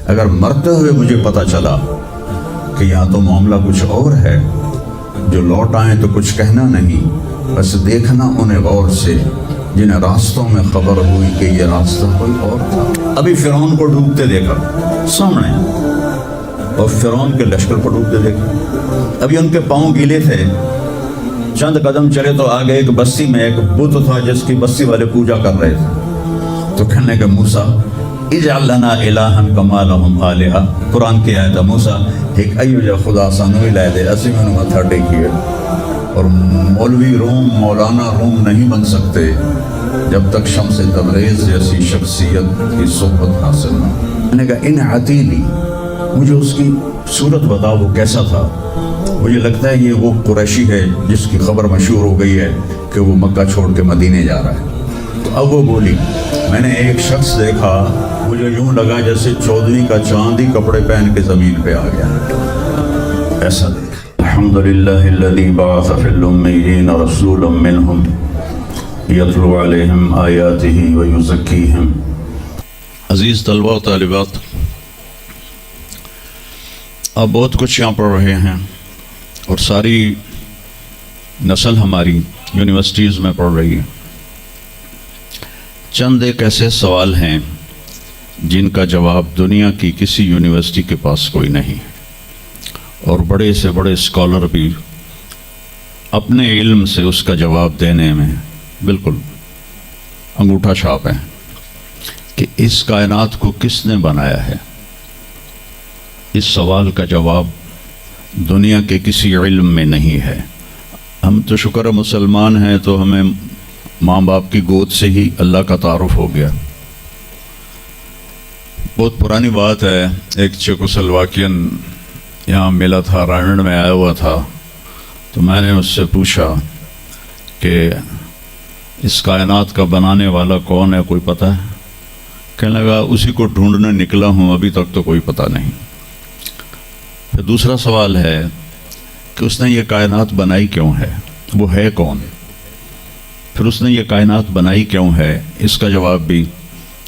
اگر مرتے ہوئے مجھے پتہ چلا کہ یہاں تو معاملہ کچھ اور ہے، جو لوٹ آئیں تو کچھ کہنا نہیں، بس دیکھنا انہیں غور سے جنہیں راستوں میں خبر ہوئی کہ یہ راستہ کوئی اور تھا۔ ابھی فرعون کو ڈوبتے دیکھا سامنے، اور فرعون کے لشکر کو ڈوبتے دیکھا۔ ابھی ان کے پاؤں گیلے تھے، چند قدم چلے تو آگے ایک بستی میں ایک بت تھا جس کی بستی والے پوجا کر رہے تھے۔ تو کہنے کہ موسیٰ اجعل لنا الہا کما لہم آلہہ، قرآن کی آیت ہے، موسیٰ ایک ایو جا خدا سانو لے دے، اسی میں متھا ٹیکیے۔ اور مولوی روم، مولانا روم نہیں بن سکتے جب تک شمس تبریز جیسی شخصیت کی صحبت حاصل نہ ہو۔ میں نے کہا ان عتیلی، مجھے اس کی صورت بتاؤ وہ کیسا تھا۔ مجھے لگتا ہے یہ وہ قریشی ہے جس کی خبر مشہور ہو گئی ہے کہ وہ مکہ چھوڑ کے مدینے جا رہا ہے۔ تو اب وہ بولی میں نے ایک شخص دیکھا، مجھے یوں لگا جیسے 14ویں کا چاند ہی کپڑے پہن کے زمین پہ آ گیا، ایسا دیکھا۔ الحمدللہ الذی بعث فی الامیین رسولا منہم یتلو علیہم آیاتہ ویزکیہم۔ عزیز طلبہ و طالبات، آپ بہت کچھ یہاں پڑھ رہے ہیں اور ساری نسل ہماری یونیورسٹیز میں پڑھ رہی ہے۔ چند ایک ایسے سوال ہیں جن کا جواب دنیا کی کسی یونیورسٹی کے پاس کوئی نہیں، اور بڑے سے بڑے اسکالر بھی اپنے علم سے اس کا جواب دینے میں بالکل انگوٹھا چھاپ ہیں کہ اس کائنات کو کس نے بنایا ہے۔ اس سوال کا جواب دنیا کے کسی علم میں نہیں ہے۔ ہم تو شکر ہے مسلمان ہیں تو ہمیں ماں باپ کی گود سے ہی اللہ کا تعارف ہو گیا۔ بہت پرانی بات ہے، ایک چیکوسلواکین یہاں ملا تھا، رائنڈ میں آیا ہوا تھا، تو میں نے اس سے پوچھا کہ اس کائنات کا بنانے والا کون ہے، کوئی پتہ ہے؟ کہنے لگا اسی کو ڈھونڈنے نکلا ہوں، ابھی تک تو کوئی پتہ نہیں۔ پھر دوسرا سوال ہے کہ اس نے یہ کائنات بنائی کیوں ہے، وہ ہے کون؟ پھر اس نے یہ کائنات بنائی کیوں ہے، اس کا جواب بھی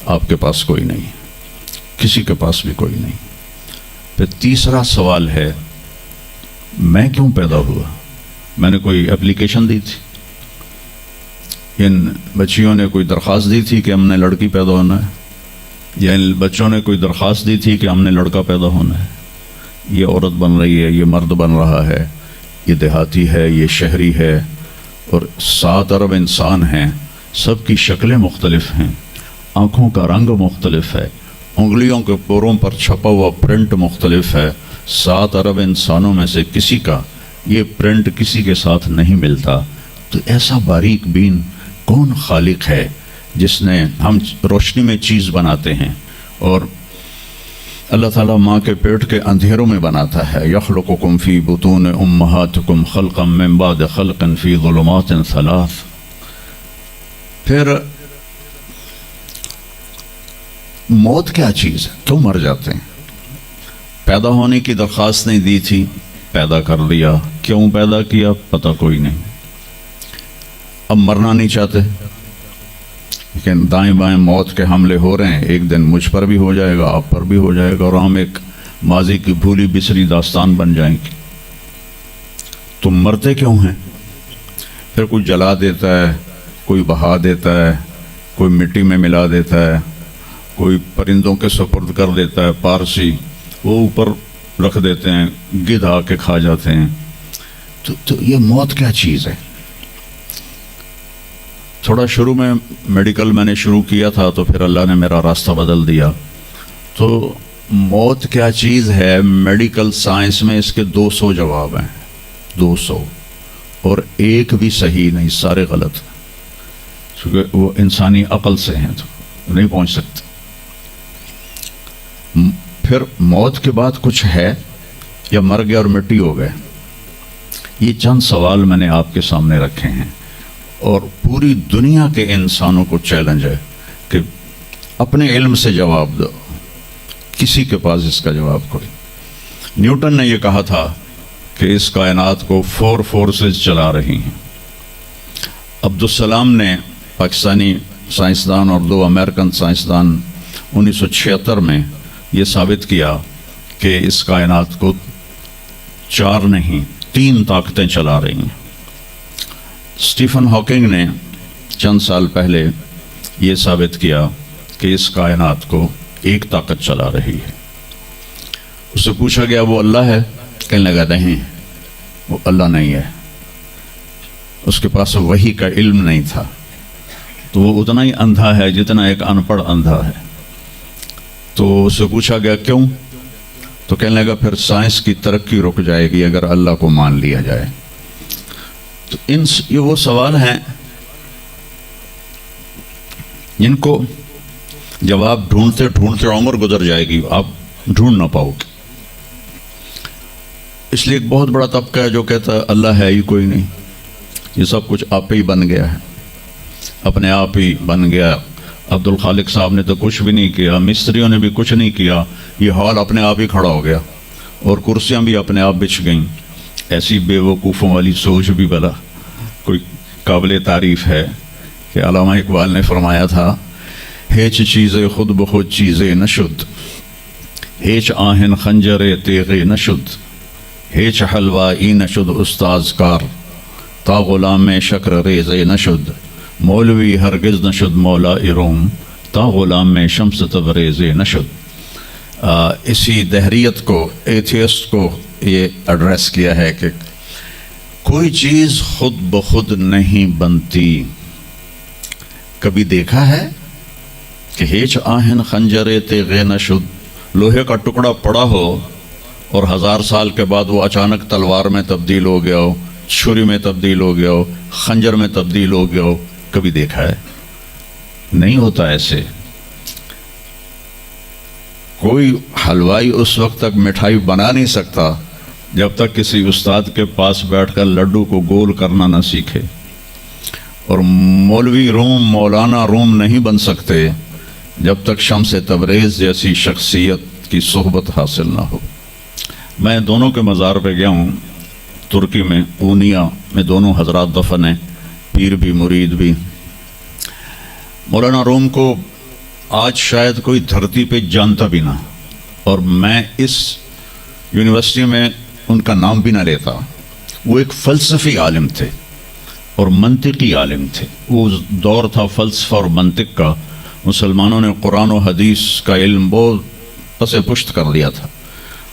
آپ کے پاس کوئی نہیں، کسی کے پاس بھی کوئی نہیں۔ پھر تیسرا سوال ہے میں کیوں پیدا ہوا؟ میں نے کوئی اپلیکیشن دی تھی؟ ان بچیوں نے کوئی درخواست دی تھی کہ ہم نے لڑکی پیدا ہونا ہے؟ یا ان بچوں نے کوئی درخواست دی تھی کہ ہم نے لڑکا پیدا ہونا ہے؟ یہ عورت بن رہی ہے، یہ مرد بن رہا ہے، یہ دیہاتی ہے، یہ شہری ہے، اور 7 ارب انسان ہیں، سب کی شکلیں مختلف ہیں، آنکھوں کا رنگ مختلف ہے، انگلیوں کے پوروں پر چھپا ہوا پرنٹ مختلف ہے۔ 7 ارب انسانوں میں سے کسی کا یہ پرنٹ کسی کے ساتھ نہیں ملتا۔ تو ایسا باریک بین کون خالق ہے جس نے، ہم روشنی میں چیز بناتے ہیں اور اللہ تعالیٰ ماں کے پیٹ کے اندھیروں میں بناتا ہے۔ یخلقکم فی بطون امہاتکم خلقا من بعد خلق فی ظلمات 3۔ پھر موت کیا چیز ہے؟ کیوں مر جاتے ہیں؟ پیدا ہونے کی درخواست نہیں دی تھی، پیدا کر دیا، کیوں پیدا کیا پتہ کوئی نہیں۔ اب مرنا نہیں چاہتے، لیکن دائیں بائیں موت کے حملے ہو رہے ہیں، ایک دن مجھ پر بھی ہو جائے گا، آپ پر بھی ہو جائے گا، اور ہم ایک ماضی کی بھولی بسری داستان بن جائیں گے۔ تم مرتے کیوں ہیں؟ پھر کوئی جلا دیتا ہے، کوئی بہا دیتا ہے، کوئی مٹی میں ملا دیتا ہے، کوئی پرندوں کے سپرد کر دیتا ہے، پارسی وہ اوپر رکھ دیتے ہیں، گدھ آ کے کھا جاتے ہیں۔ تو یہ موت کیا چیز ہے؟ تھوڑا شروع میں میڈیکل میں نے شروع کیا تھا تو پھر اللہ نے میرا راستہ بدل دیا۔ تو موت کیا چیز ہے، میڈیکل سائنس میں اس کے 200 جواب ہیں، 200، اور ایک بھی صحیح نہیں، سارے غلط، کیونکہ وہ انسانی عقل سے ہیں تو نہیں پہنچ سکتے۔ پھر موت کے بعد کچھ ہے یا مر گیا اور مٹی ہو گئے؟ یہ چند سوال میں نے آپ کے سامنے رکھے ہیں، اور پوری دنیا کے انسانوں کو چیلنج ہے کہ اپنے علم سے جواب دو۔ کسی کے پاس اس کا جواب کوئی۔ نیوٹن نے یہ کہا تھا کہ اس کائنات کو 4 فورسز چلا رہی ہیں۔ عبدالسلام نے، پاکستانی سائنسدان اور 2 امریکن سائنسدان، 1976 میں یہ ثابت کیا کہ اس کائنات کو 4 نہیں 3 طاقتیں چلا رہی ہیں۔ اسٹیفن ہاکنگ نے چند سال پہلے یہ ثابت کیا کہ اس کائنات کو ایک طاقت چلا رہی ہے۔ اس سے پوچھا گیا وہ اللہ ہے؟ کہنے لگا نہیں، وہ اللہ نہیں ہے، اس کے پاس وحی کا علم نہیں تھا، تو وہ اتنا ہی اندھا ہے جتنا ایک ان پڑھ اندھا ہے۔ تو اس سے پوچھا گیا کیوں؟ تو کہنے لگا پھر سائنس کی ترقی رک جائے گی اگر اللہ کو مان لیا جائے۔ تو یہ وہ سوال ہیں جن کو جواب ڈھونڈتے ڈھونڈتے عمر گزر جائے گی، آپ ڈھونڈ نہ پاؤ گے۔ اس لیے ایک بہت بڑا طبقہ ہے جو کہتا ہے اللہ ہے ہی کوئی نہیں، یہ سب کچھ آپ ہی بن گیا ہے، اپنے آپ ہی بن گیا۔ عبد الخالق صاحب نے تو کچھ بھی نہیں کیا، مستریوں نے بھی کچھ نہیں کیا، یہ ہال اپنے آپ ہی کھڑا ہو گیا اور کرسیاں بھی اپنے آپ بچھ گئیں۔ ایسی بے وقوفوں والی سوچ بھی بلا کوئی قابل تعریف ہے کہ علامہ اقبال نے فرمایا تھا ہیچ چیزیں خود بخود چیزیں نشد، ہیچ آہن خنجر تیغے نشد، ہیچ حلوائی نشد استاذ کار، تا غلام شکر ریزے نشد، مولوی ہرگز نشد مولا روم، تا غلام شمس تبریز نشد۔ اسی دہریت کو، ایتھیسٹ کو یہ ایڈریس کیا ہے کہ کوئی چیز خود بخود نہیں بنتی۔ کبھی دیکھا ہے کہ ہیچ آہن خنجر تیغے نشد، لوہے کا ٹکڑا پڑا ہو اور 1000 سال کے بعد وہ اچانک تلوار میں تبدیل ہو گیا ہو، چھری میں تبدیل ہو گیا ہو، خنجر میں تبدیل ہو گیا ہو؟ کبھی دیکھا ہے؟ نہیں ہوتا ایسے۔ کوئی حلوائی اس وقت تک مٹھائی بنا نہیں سکتا جب تک کسی استاد کے پاس بیٹھ کر لڈو کو گول کرنا نہ سیکھے، اور مولوی روم، مولانا روم نہیں بن سکتے جب تک شمس تبریز جیسی شخصیت کی صحبت حاصل نہ ہو۔ میں دونوں کے مزار پہ گیا ہوں، ترکی میں اونیا میں دونوں حضرات دفن ہیں، پیر بھی مرید بھی۔ مولانا روم کو آج شاید کوئی دھرتی پہ جانتا بھی نہ، اور میں اس یونیورسٹی میں ان کا نام بھی نہ لیتا۔ وہ ایک فلسفی عالم تھے اور منطقی عالم تھے۔ وہ دور تھا فلسفہ اور منطق کا، مسلمانوں نے قرآن و حدیث کا علم بہت پس پشت کر لیا تھا،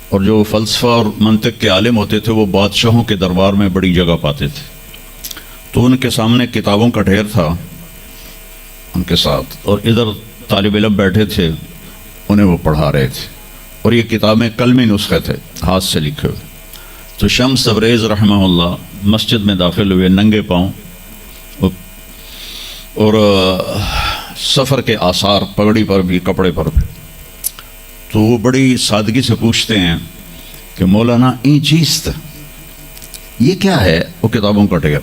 اور جو فلسفہ اور منطق کے عالم ہوتے تھے وہ بادشاہوں کے دربار میں بڑی جگہ پاتے تھے۔ تو ان کے سامنے کتابوں کا ڈھیر تھا ان کے ساتھ، اور ادھر طالب علم بیٹھے تھے، انہیں وہ پڑھا رہے تھے، اور یہ کتابیں قلمی نسخے تھے ہاتھ سے لکھے ہوئے۔ تو شمس تبریز رحمہ اللہ مسجد میں داخل ہوئے ننگے پاؤں، اور سفر کے آثار پگڑی پر بھی، کپڑے پر بھی۔ تو وہ بڑی سادگی سے پوچھتے ہیں کہ مولانا این چیست، یہ کیا ہے؟ وہ کتابوں کا ڈھیر۔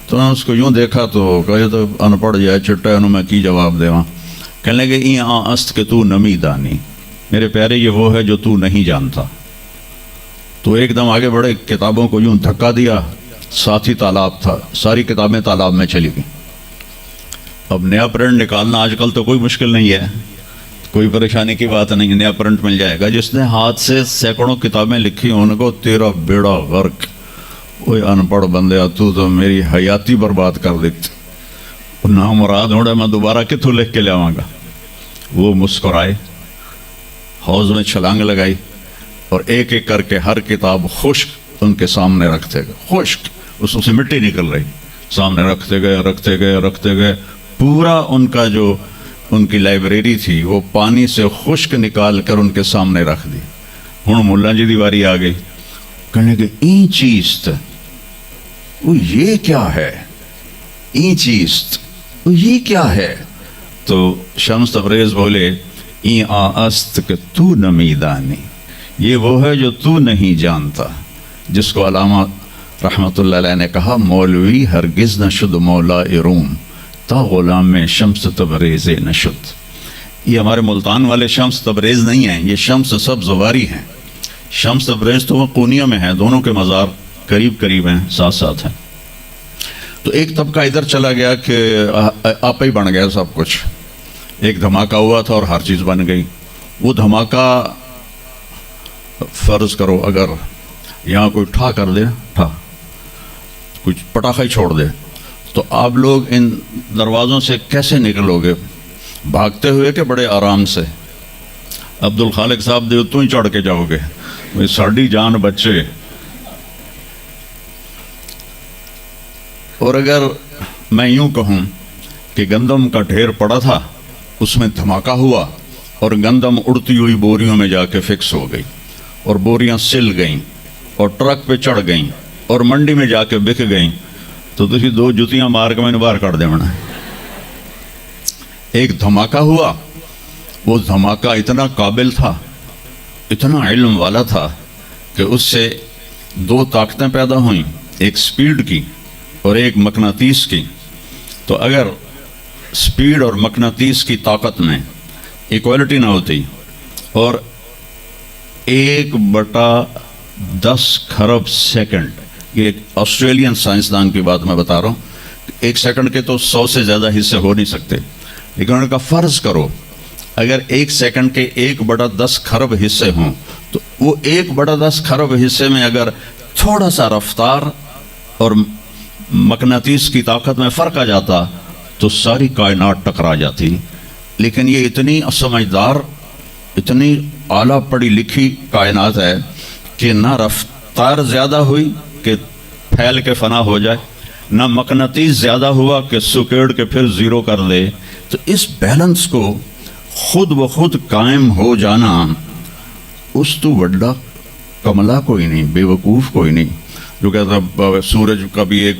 تو میں اس کو یوں دیکھا تو کہے تو ان پڑھ جائے چٹا انہوں میں کی جواب دے وہاں۔ کہنے لگے این است کہ تو نمی دانی، میرے پیارے یہ وہ ہے جو تو نہیں جانتا۔ تو ایک دم آگے بڑھے، کتابوں کو یوں دھکا دیا، ساتھ ہی تالاب تھا، ساری کتابیں تالاب میں چلی گئیں۔ اب نیا پرنٹ نکالنا آج کل تو کوئی مشکل نہیں ہے، کوئی پریشانی کی بات نہیں، نیا پرنٹ مل جائے گا۔ جس نے ہاتھ سے سینکڑوں کتابیں لکھی ان کو تیرا بیڑا غرق، اوے ان پڑھ بندیا تو میری حیاتی برباد کر دیتی، نامراد ہوڑے میں دوبارہ کتوں لکھ کے لیاواں گا۔ وہ مسکرائے، حوض میں چھلانگ لگائی، اور ایک ایک کر کے ہر کتاب خشک ان کے سامنے رکھتے گئے، خشک، اس سے مٹی نکل رہی، سامنے رکھتے گئے رکھتے گئے رکھتے گئے، پورا ان کا جو ان کی لائبریری تھی وہ پانی سے خشک نکال کر ان کے سامنے رکھ دی۔ ہوں ملا جی دی واری آ گئی، کہنے کہ این چیز وہ یہ کیا ہے، این چیز وہ یہ کیا ہے؟ تو شمس تبریز بولے این آست کہ تو نمی دانی، یہ وہ ہے جو تو نہیں جانتا، جس کو علامہ رحمت اللہ علیہ نے کہا مولوی ہرگز نشد مولا روم، تا غلام میں شمس تبریز نشد۔ یہ ہمارے ملتان والے شمس تبریز نہیں ہیں، یہ شمس سب زواری ہیں۔ شمس تبریز تو وہ قونیہ میں ہیں، دونوں کے مزار قریب قریب ہیں، ساتھ ساتھ ہیں۔ تو ایک طبقہ ادھر چلا گیا کہ آپ ہی بن گیا سب کچھ، ایک دھماکہ ہوا تھا اور ہر چیز بن گئی۔ وہ دھماکہ فرض کرو اگر یہاں کوئی ٹھا کر دے، ٹھا کچھ پٹاخہ ہی چھوڑ دے، تو آپ لوگ ان دروازوں سے کیسے نکلو گے؟ بھاگتے ہوئے کہ بڑے آرام سے؟ عبد الخالق صاحب دے تو ہی چڑھ کے جاؤ گے، ساڑی جان بچے۔ اور اگر میں یوں کہوں کہ گندم کا ڈھیر پڑا تھا، اس میں دھماکہ ہوا اور گندم اڑتی ہوئی بوریوں میں جا کے فکس ہو گئی، اور بوریاں سل گئیں اور ٹرک پہ چڑھ گئیں اور منڈی میں جا کے بک گئیں، تو تسی دو جتیاں مار کے میں نے باہر کر دینا۔ ایک دھماکہ ہوا، وہ دھماکہ اتنا قابل تھا، اتنا علم والا تھا کہ اس سے دو طاقتیں پیدا ہوئیں، ایک سپیڈ کی اور ایک مقناطیس کی۔ تو اگر سپیڈ اور مقناطیس کی طاقت میں ایکوالٹی نہ ہوتی اور 1/10 خرب سیکنڈ، یہ ایک آسٹریلین سائنسدان کی بات میں بتا رہا ہوں، ایک سیکنڈ کے تو 100 سے زیادہ حصے ہو نہیں سکتے، لیکن ان کا فرض کرو اگر ایک سیکنڈ کے 1/10 خرب حصے ہوں، تو وہ 1/10 خرب حصے میں اگر تھوڑا سا رفتار اور مقناطیس کی طاقت میں فرق آ جاتا تو ساری کائنات ٹکرا جاتی۔ لیکن یہ اتنی سمجھدار، اتنی اعلیٰ پڑھی لکھی کائنات ہے کہ نہ رفتار زیادہ ہوئی کہ پھیل کے فنا ہو جائے، نہ مقناطیس زیادہ ہوا کہ سکیڑ کے پھر زیرو کر دے۔ تو اس بیلنس کو خود بخود قائم ہو جانا، اس تو بڑا کملا کوئی نہیں، بے وقوف کوئی نہیں، جو کہتا سورج کا بھی ایک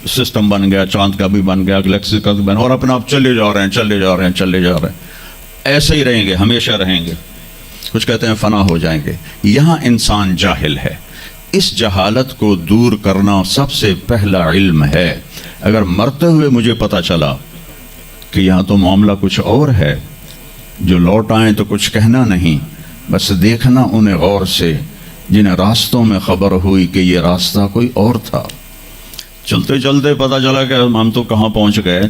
سسٹم بن گیا، چاند کا بھی بن گیا، گلیکسی کا بھی بن گیا، اور اپنے آپ چلے جا رہے ہیں، چلے جا رہے ہیں، چلے جا رہے ہیں، ایسے ہی رہیں گے، ہمیشہ رہیں گے۔ کچھ کہتے ہیں فنا ہو جائیں گے۔ یہاں انسان جاہل ہے، اس جہالت کو دور کرنا سب سے پہلا علم ہے۔ اگر مرتے ہوئے مجھے پتا چلا کہ یہاں تو معاملہ کچھ اور ہے، جو لوٹ آئیں تو کچھ کہنا نہیں، بس دیکھنا انہیں غور سے جنہیں راستوں میں خبر ہوئی کہ یہ راستہ کوئی اور تھا۔ چلتے چلتے پتہ چلا کہ ہم تو کہاں پہنچ گئے،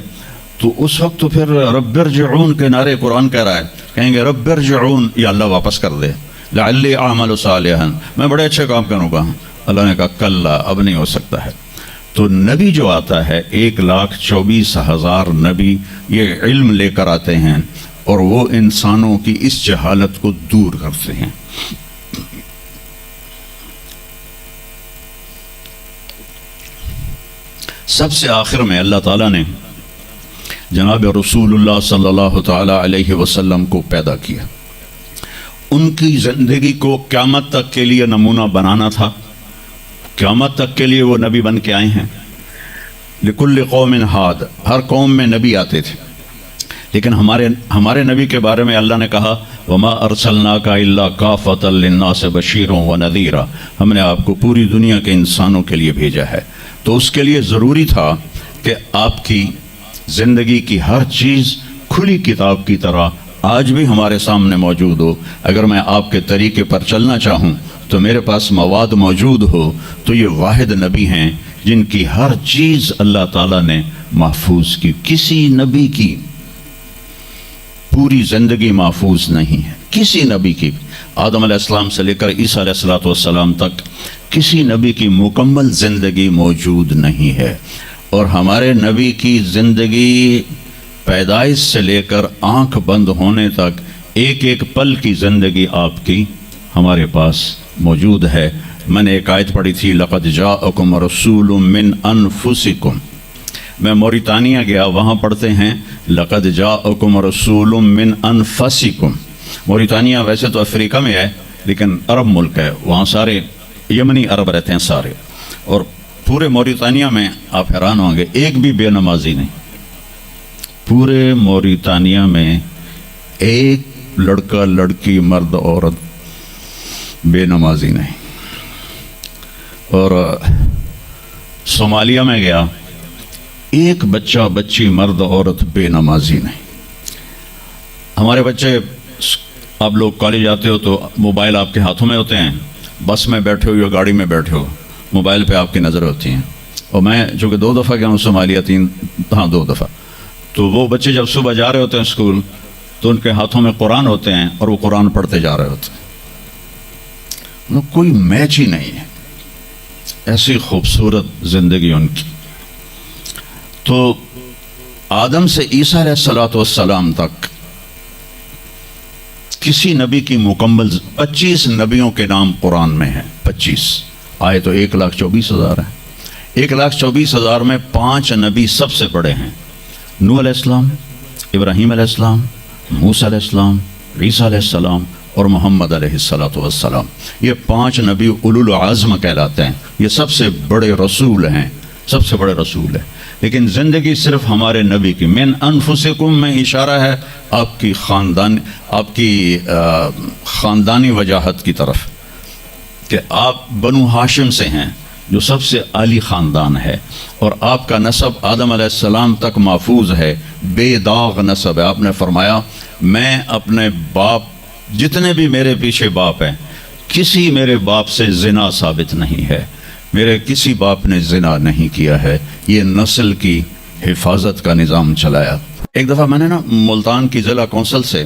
تو اس وقت تو پھر رب ارجعون کے نعرے قرآن کہہ رہا ہے، کہیں گے رب ارجعون، یا اللہ واپس کر دے، لعلی اعمل صالحا، میں بڑے اچھے کام کروں گا۔ اللہ نے کہا کلا، اب نہیں ہو سکتا ہے۔ تو نبی جو آتا ہے، 1,24,000 نبی یہ علم لے کر آتے ہیں، اور وہ انسانوں کی اس جہالت کو دور کرتے ہیں۔ سب سے آخر میں اللہ تعالیٰ نے جناب رسول اللہ صلی اللہ تعالیٰ علیہ وسلم کو پیدا کیا۔ ان کی زندگی کو قیامت تک کے لیے نمونہ بنانا تھا، قیامت تک کے لیے وہ نبی بن کے آئے ہیں۔ لکل قوم ہاد، ہر قوم میں نبی آتے تھے، لیکن ہمارے نبی کے بارے میں اللہ نے کہا وما ارسلناک الا کافۃ للناس بشیرا ونذیرا، ہم نے آپ کو پوری دنیا کے انسانوں کے لیے بھیجا ہے۔ تو اس کے لیے ضروری تھا کہ آپ کی زندگی کی ہر چیز کھلی کتاب کی طرح آج بھی ہمارے سامنے موجود ہو۔ اگر میں آپ کے طریقے پر چلنا چاہوں تو میرے پاس مواد موجود ہو، تو یہ واحد نبی ہیں جن کی ہر چیز اللہ تعالیٰ نے محفوظ کی۔ کسی نبی کی پوری زندگی محفوظ نہیں ہے، کسی نبی کی، آدم علیہ السلام سے لے کر عیسیٰ علیہ السلام تک کسی نبی کی مکمل زندگی موجود نہیں ہے۔ اور ہمارے نبی کی زندگی پیدائش سے لے کر آنکھ بند ہونے تک ایک ایک پل کی زندگی آپ کی ہمارے پاس موجود ہے۔ میں نے ایک آیت پڑھی تھی لقد جاءکم رسول من انفسکم، میں موریتانیہ گیا، وہاں پڑھتے ہیں لقد جاءکم رسول من انفسکم۔ موریتانیہ ویسے تو افریقہ میں ہے لیکن عرب ملک ہے، وہاں سارے یمنی عرب رہتے ہیں سارے، اور پورے موریتانیہ میں آپ حیران ہوں گے ایک بھی بے نمازی نہیں، پورے موریتانیہ میں ایک لڑکا لڑکی مرد عورت بے نمازی نہیں۔ اور صومالیہ میں گیا، ایک بچہ بچی مرد عورت بے نمازی نہیں۔ ہمارے بچے، آپ لوگ کالج آتے ہو تو موبائل آپ کے ہاتھوں میں ہوتے ہیں، بس میں بیٹھے ہو یا گاڑی میں بیٹھے ہو، موبائل پہ آپ کی نظر ہوتی ہیں۔ اور میں چونکہ 2 دفعہ گیا ہوں صومالیہ، 2 دفعہ، تو وہ بچے جب صبح جا رہے ہوتے ہیں اسکول تو ان کے ہاتھوں میں قرآن ہوتے ہیں اور وہ قرآن پڑھتے جا رہے ہوتے ہیں۔ کوئی میچ ہی نہیں ہے، ایسی خوبصورت زندگی ان کی۔ تو آدم سے عیسیٰ علیہ السلام تک کسی نبی کی مکمل 25 نبیوں کے نام قرآن میں ہیں، 25 آئے تو 1,24,000 ہیں۔ 1,24,000 میں 5 نبی سب سے بڑے ہیں، نوح علیہ السلام، ابراہیم علیہ السلام، موسیٰ علیہ السلام، عیسیٰ علیہ السلام اور محمد علیہ السلام۔ یہ 5 نبی اولو العزم کہلاتے ہیں، یہ سب سے بڑے رسول ہیں، سب سے بڑے رسول ہیں۔ لیکن زندگی صرف ہمارے نبی کی، من انفسکم میں اشارہ ہے آپ کی خاندانی وجاہت کی طرف، کہ آپ بنو ہاشم سے ہیں جو سب سے عالی خاندان ہے، اور آپ کا نسب آدم علیہ السلام تک محفوظ ہے، بے داغ نسب ہے۔ آپ نے فرمایا میں اپنے باپ، جتنے بھی میرے پیچھے باپ ہیں، کسی میرے باپ سے زنا ثابت نہیں ہے، میرے کسی باپ نے زنا نہیں کیا ہے۔ یہ نسل کی حفاظت کا نظام چلایا۔ ایک دفعہ میں نے ملتان کی ضلع کونسل سے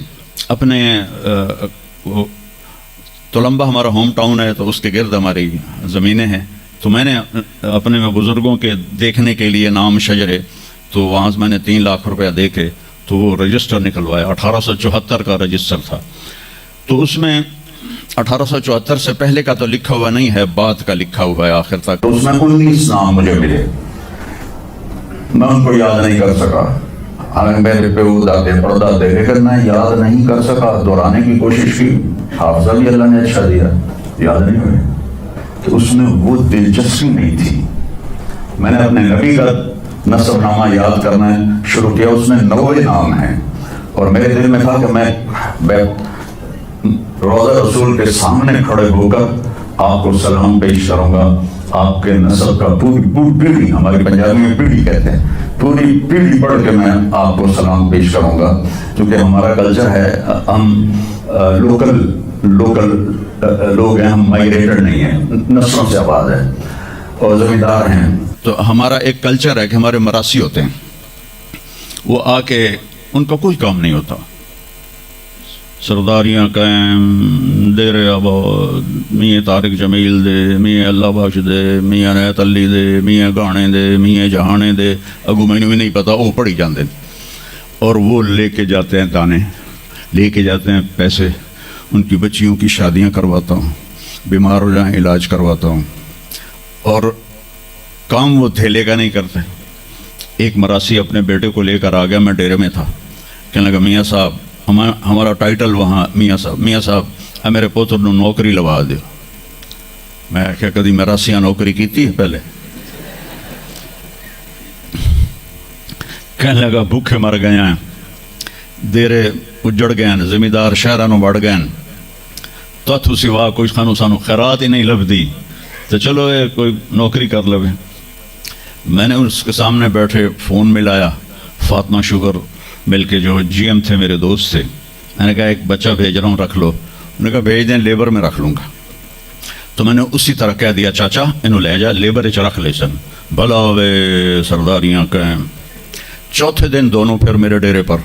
اپنے تلمبہ ہمارا ہوم ٹاؤن ہے، تو اس کے گرد ہماری زمینیں ہیں، تو میں نے اپنے بزرگوں کے دیکھنے کے لیے نام شجرے، تو وہاں سے میں نے 3 لاکھ روپیہ دے کے تو وہ رجسٹر نکلوایا، 1874 کا رجسٹر تھا۔ تو اس میں 1874 سے پہلے کا تو لکھا ہوا نہیں ہے، بعد کا لکھا ہوا ہے آخر تک۔ تو اس میں 19 نام مجھے ملے، میں ان کو یاد نہیں کر سکا، حالانکہ میرے پہ وہ دادے پردادے، لیکن میں یاد نہیں کر سکا۔ دہرانے کی کوشش کی، حافظہ بھی اللہ نے اچھا دیا، یاد نہیں ہوئے۔ تو اس میں وہ دلچسپی نہیں تھی۔ میں نے اپنے نبی کا نسب نامہ یاد کرنا شروع کیا، اس میں 90 نام ہیں، اور میرے دل میں تھا کہ میں روضہ رسول کے سامنے کھڑے ہو کر آپ کو سلام پیش کروں گا، آپ کے نسب کا پوری پیڑھی، ہماری پنجابی میں پیڑھی کہتے ہیں، پوری پیڑھی پڑھ کے میں آپ کو سلام پیش کروں گا، کیونکہ ہمارا کلچر ہے، ہم لوکل لوگ ہیں، ہم مائگریٹڈ نہیں ہیں، نسلوں سے آباد ہے اور زمیندار ہیں۔ تو ہمارا ایک کلچر ہے کہ ہمارے مراسی ہوتے ہیں، وہ آ کے ان کا کوئی کام نہیں ہوتا، سرداریاں قائم، دیر آباد، میاں طارق جمیل دے، میاں اللہ بخش دے، میاں نیت علی دے، میاں گانے دے، میاں جہانے دے، اگو مینوں بھی نہیں پتا، وہ پڑھی جاندے، اور وہ لے کے جاتے ہیں دانے، لے کے جاتے ہیں پیسے، ان کی بچیوں کی شادیاں کرواتا ہوں، بیمار ہو جائیں علاج کرواتا ہوں، اور کام وہ تھیلے کا نہیں کرتے۔ ایک مراسی اپنے بیٹے کو لے کر آ گیا، میں ڈیرے میں تھا، کہنے لگا میاں صاحب ہمارا ٹائٹل وہاں میاں صاحب میرے پوتر نو نوکری لوا دے۔ میں کیا کدی مراسیاں نوکری کیتی ہے پہلے؟ کہنے لگا بھوکے مر گئے ہیں، دیرے اجڑ گئے ہیں، زمیندار شہرانوں بڑھ گئے ہیں، تو سوا کوئی سانو خیرات ہی نہیں لبدی، تو چلو یہ کوئی نوکری کر لو۔ میں نے اس کے سامنے بیٹھے فون ملایا، فاطمہ شوگر مل کے جو جی ایم تھے میرے دوست تھے، میں نے کہا ایک بچہ بھیج رہا ہوں، رکھ لو۔ انہوں نے کہا بھیج دیں، لیبر میں رکھ لوں گا۔ تو میں نے اسی طرح کہہ دیا چاچا انہوں لے جا، لیبر اچ رکھ لے سن، بھلا وے سرداریاں قائم۔ چوتھے دن دونوں پھر میرے ڈیرے پر،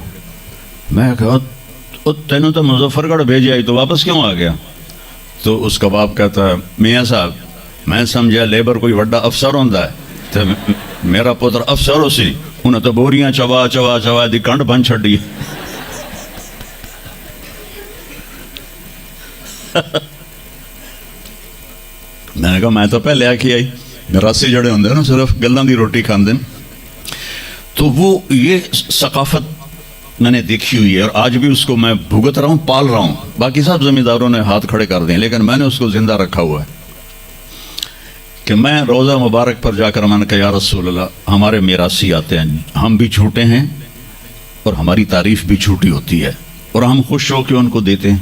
میں کہا تینوں تو مظفر گڑھ بھیجا ہی، تو واپس کیوں آ گیا؟ تو اس کا باپ کہتا ہے میاں صاحب میں سمجھا لیبر کوئی وڈا افسر ہوتا ہے، تو میرا پتر افسر ہو سی، انہیں تو بوریاں چوا دی کنڈ بن چھڑی۔ میں نے کہا میں تو پہلے آکھی آئی، مراسی جڑے ہوندے نا صرف گلاں دی روٹی کھاندے۔ تو وہ یہ ثقافت میں نے دیکھی ہوئی ہے، اور آج بھی اس کو میں بھگت رہا ہوں، پال رہا ہوں۔ باقی سب زمینداروں نے ہاتھ کھڑے کر دیں، لیکن میں نے اس کو زندہ رکھا ہوا ہے کہ میں روزہ مبارک پر جا کر میں نے کہا یا رسول اللہ ہمارے میراثی آتے ہیں، ہم بھی جھوٹے ہیں اور ہماری تعریف بھی جھوٹی ہوتی ہے، اور ہم خوش ہو کے ان کو دیتے ہیں۔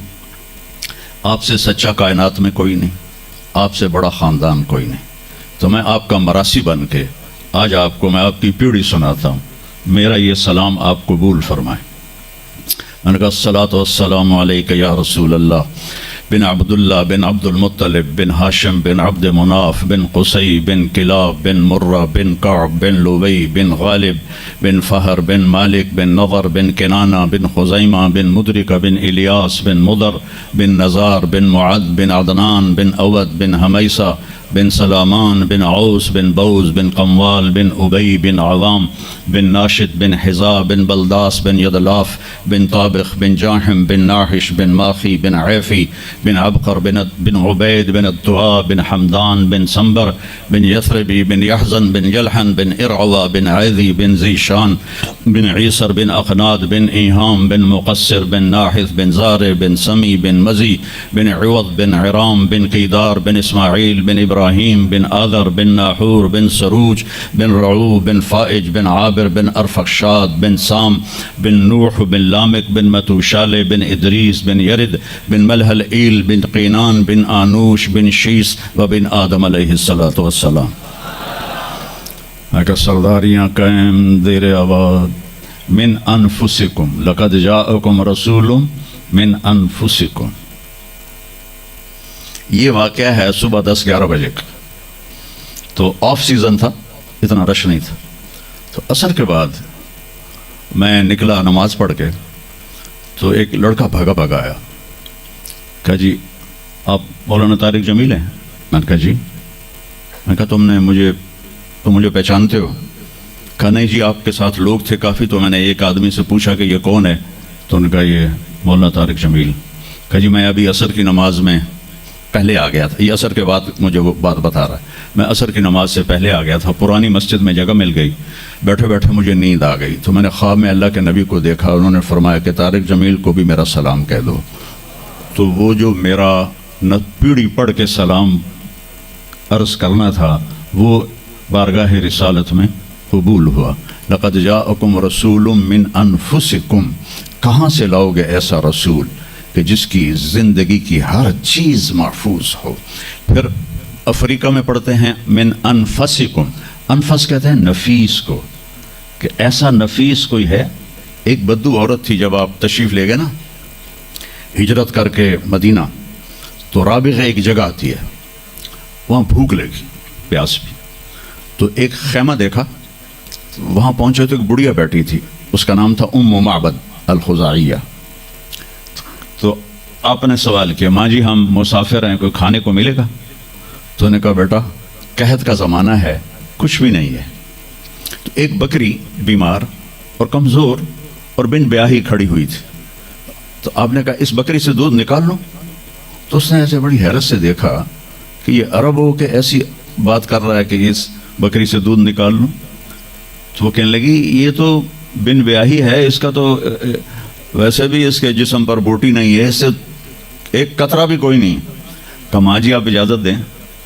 آپ سے سچا کائنات میں کوئی نہیں، آپ سے بڑا خاندان کوئی نہیں، تو میں آپ کا مراثی بن کے آج آپ کو میں آپ کی پیڑھی سناتا ہوں، میرا یہ سلام آپ قبول فرمائیں۔ میں نے کہا الصلاۃ والسلام علیک یا رسول اللہ، بن عبد الله بن عبد المطلب بن هاشم بن عبد مناف بن قصي بن كلاب بن مرة بن كعب بن لبي بن غالب بن فهر بن مالك بن نضر بن كنانة بن خزيمة بن مدركة بن إلياس بن مضر بن نزار بن معد بن عدنان بن أود بن هميسة بن سلامان بن عوس بن بوز بن قموال بن أبي بن عظام بن ناشد بن حزا بن بلداس بن يدلاف بن طابخ بن جاحم بن ناحش بن ماخي بن عيفي بن عبقر بن عبيد بن الدعاء بن حمدان بن سنبر بن يثربي بن يحزن بن جلحن بن إرعوى بن عيذي بن زيشان بن عيسر بن أقناد بن إيهام بن مقصر بن ناحث بن زارع بن سمي بن مزي بن عوض بن عرام بن كيدار بن إسماعيل بن إبراهيم بن آذر بن ناحور بن سروج بن رعو بن فائج بن عابر بن أرفخشاد بن سام بن نوح بن لامك بن متوشالة بن إدريس بن يرد بن ملهل إيل بن قينان بن آنوش بن شيس وبن آدم علیہ الصلاۃ والسلام. کہ سرداریاں قائم زیر آباد من انفسکم لقد جاءکم رسول من انفسکم. یہ واقعہ ہے صبح 10-11 بجے کا، تو آف سیزن تھا، اتنا رش نہیں تھا. تو عصر کے بعد میں نکلا نماز پڑھ کے، تو ایک لڑکا بھاگا بھاگا آیا، کہا جی آپ مولانا طارق جمیل ہیں؟ میں نے کہا جی. میں نے کہا تم مجھے پہچانتے ہو؟ کہا نہیں جی، آپ کے ساتھ لوگ تھے کافی، تو میں نے ایک آدمی سے پوچھا کہ یہ کون ہے، تو انہوں نے کہا یہ مولانا طارق جمیل. کہا جی میں ابھی عصر کی نماز میں پہلے آ گیا تھا، یہ عصر کے بعد مجھے وہ بات بتا رہا ہے، میں عصر کی نماز سے پہلے آ گیا تھا، پرانی مسجد میں جگہ مل گئی، بیٹھے بیٹھے مجھے نیند آ گئی، تو میں نے خواب میں اللہ کے نبی کو دیکھا، انہوں نے فرمایا کہ طارق جمیل کو بھی میرا سلام کہہ دو. تو وہ جو میرا پیڑھی پڑھ کے سلام عرض کرنا تھا وہ بارگاہ رسالت میں قبول ہوا. لقد جاءکم رسول من انفسکم. کہاں سے لاؤ گے ایسا رسول کہ جس کی زندگی کی ہر چیز محفوظ ہو. پھر افریقہ میں پڑھتے ہیں من انفسکم. انفس کہتے ہیں نفیس کو، کہ ایسا نفیس کوئی ہے. ایک بدو عورت تھی، جب آپ تشریف لے گئے نا ہجرت کر کے مدینہ، تو رابغہ ایک جگہ آتی ہے، وہاں بھوک لگی، پیاس بھی، تو ایک خیمہ دیکھا، وہاں پہنچے تو ایک بڑھیا بیٹھی تھی، اس کا نام تھا ام معبد الخزاعیہ. تو آپ نے سوال کیا ماں جی ہم مسافر ہیں، کوئی کھانے کو ملے گا؟ تو انہوں نے کہا بیٹا قحط کا زمانہ ہے، کچھ بھی نہیں ہے. تو ایک بکری بیمار اور کمزور اور بن بیاہی کھڑی ہوئی تھی، تو آپ نے کہا اس بکری سے دودھ نکال لو. تو اس نے ایسے بڑی حیرت سے دیکھا کہ یہ عرب ہو کے ایسی بات کر رہا ہے کہ اس بکری سے دودھ نکال لوں. تو وہ کہنے لگی یہ تو بن بیاہی ہے، اس کا تو ویسے بھی اس کے جسم پر بوٹی نہیں ہے، اس سے ایک قطرہ بھی کوئی نہیں. کہا ماں جی آپ اجازت دیں؟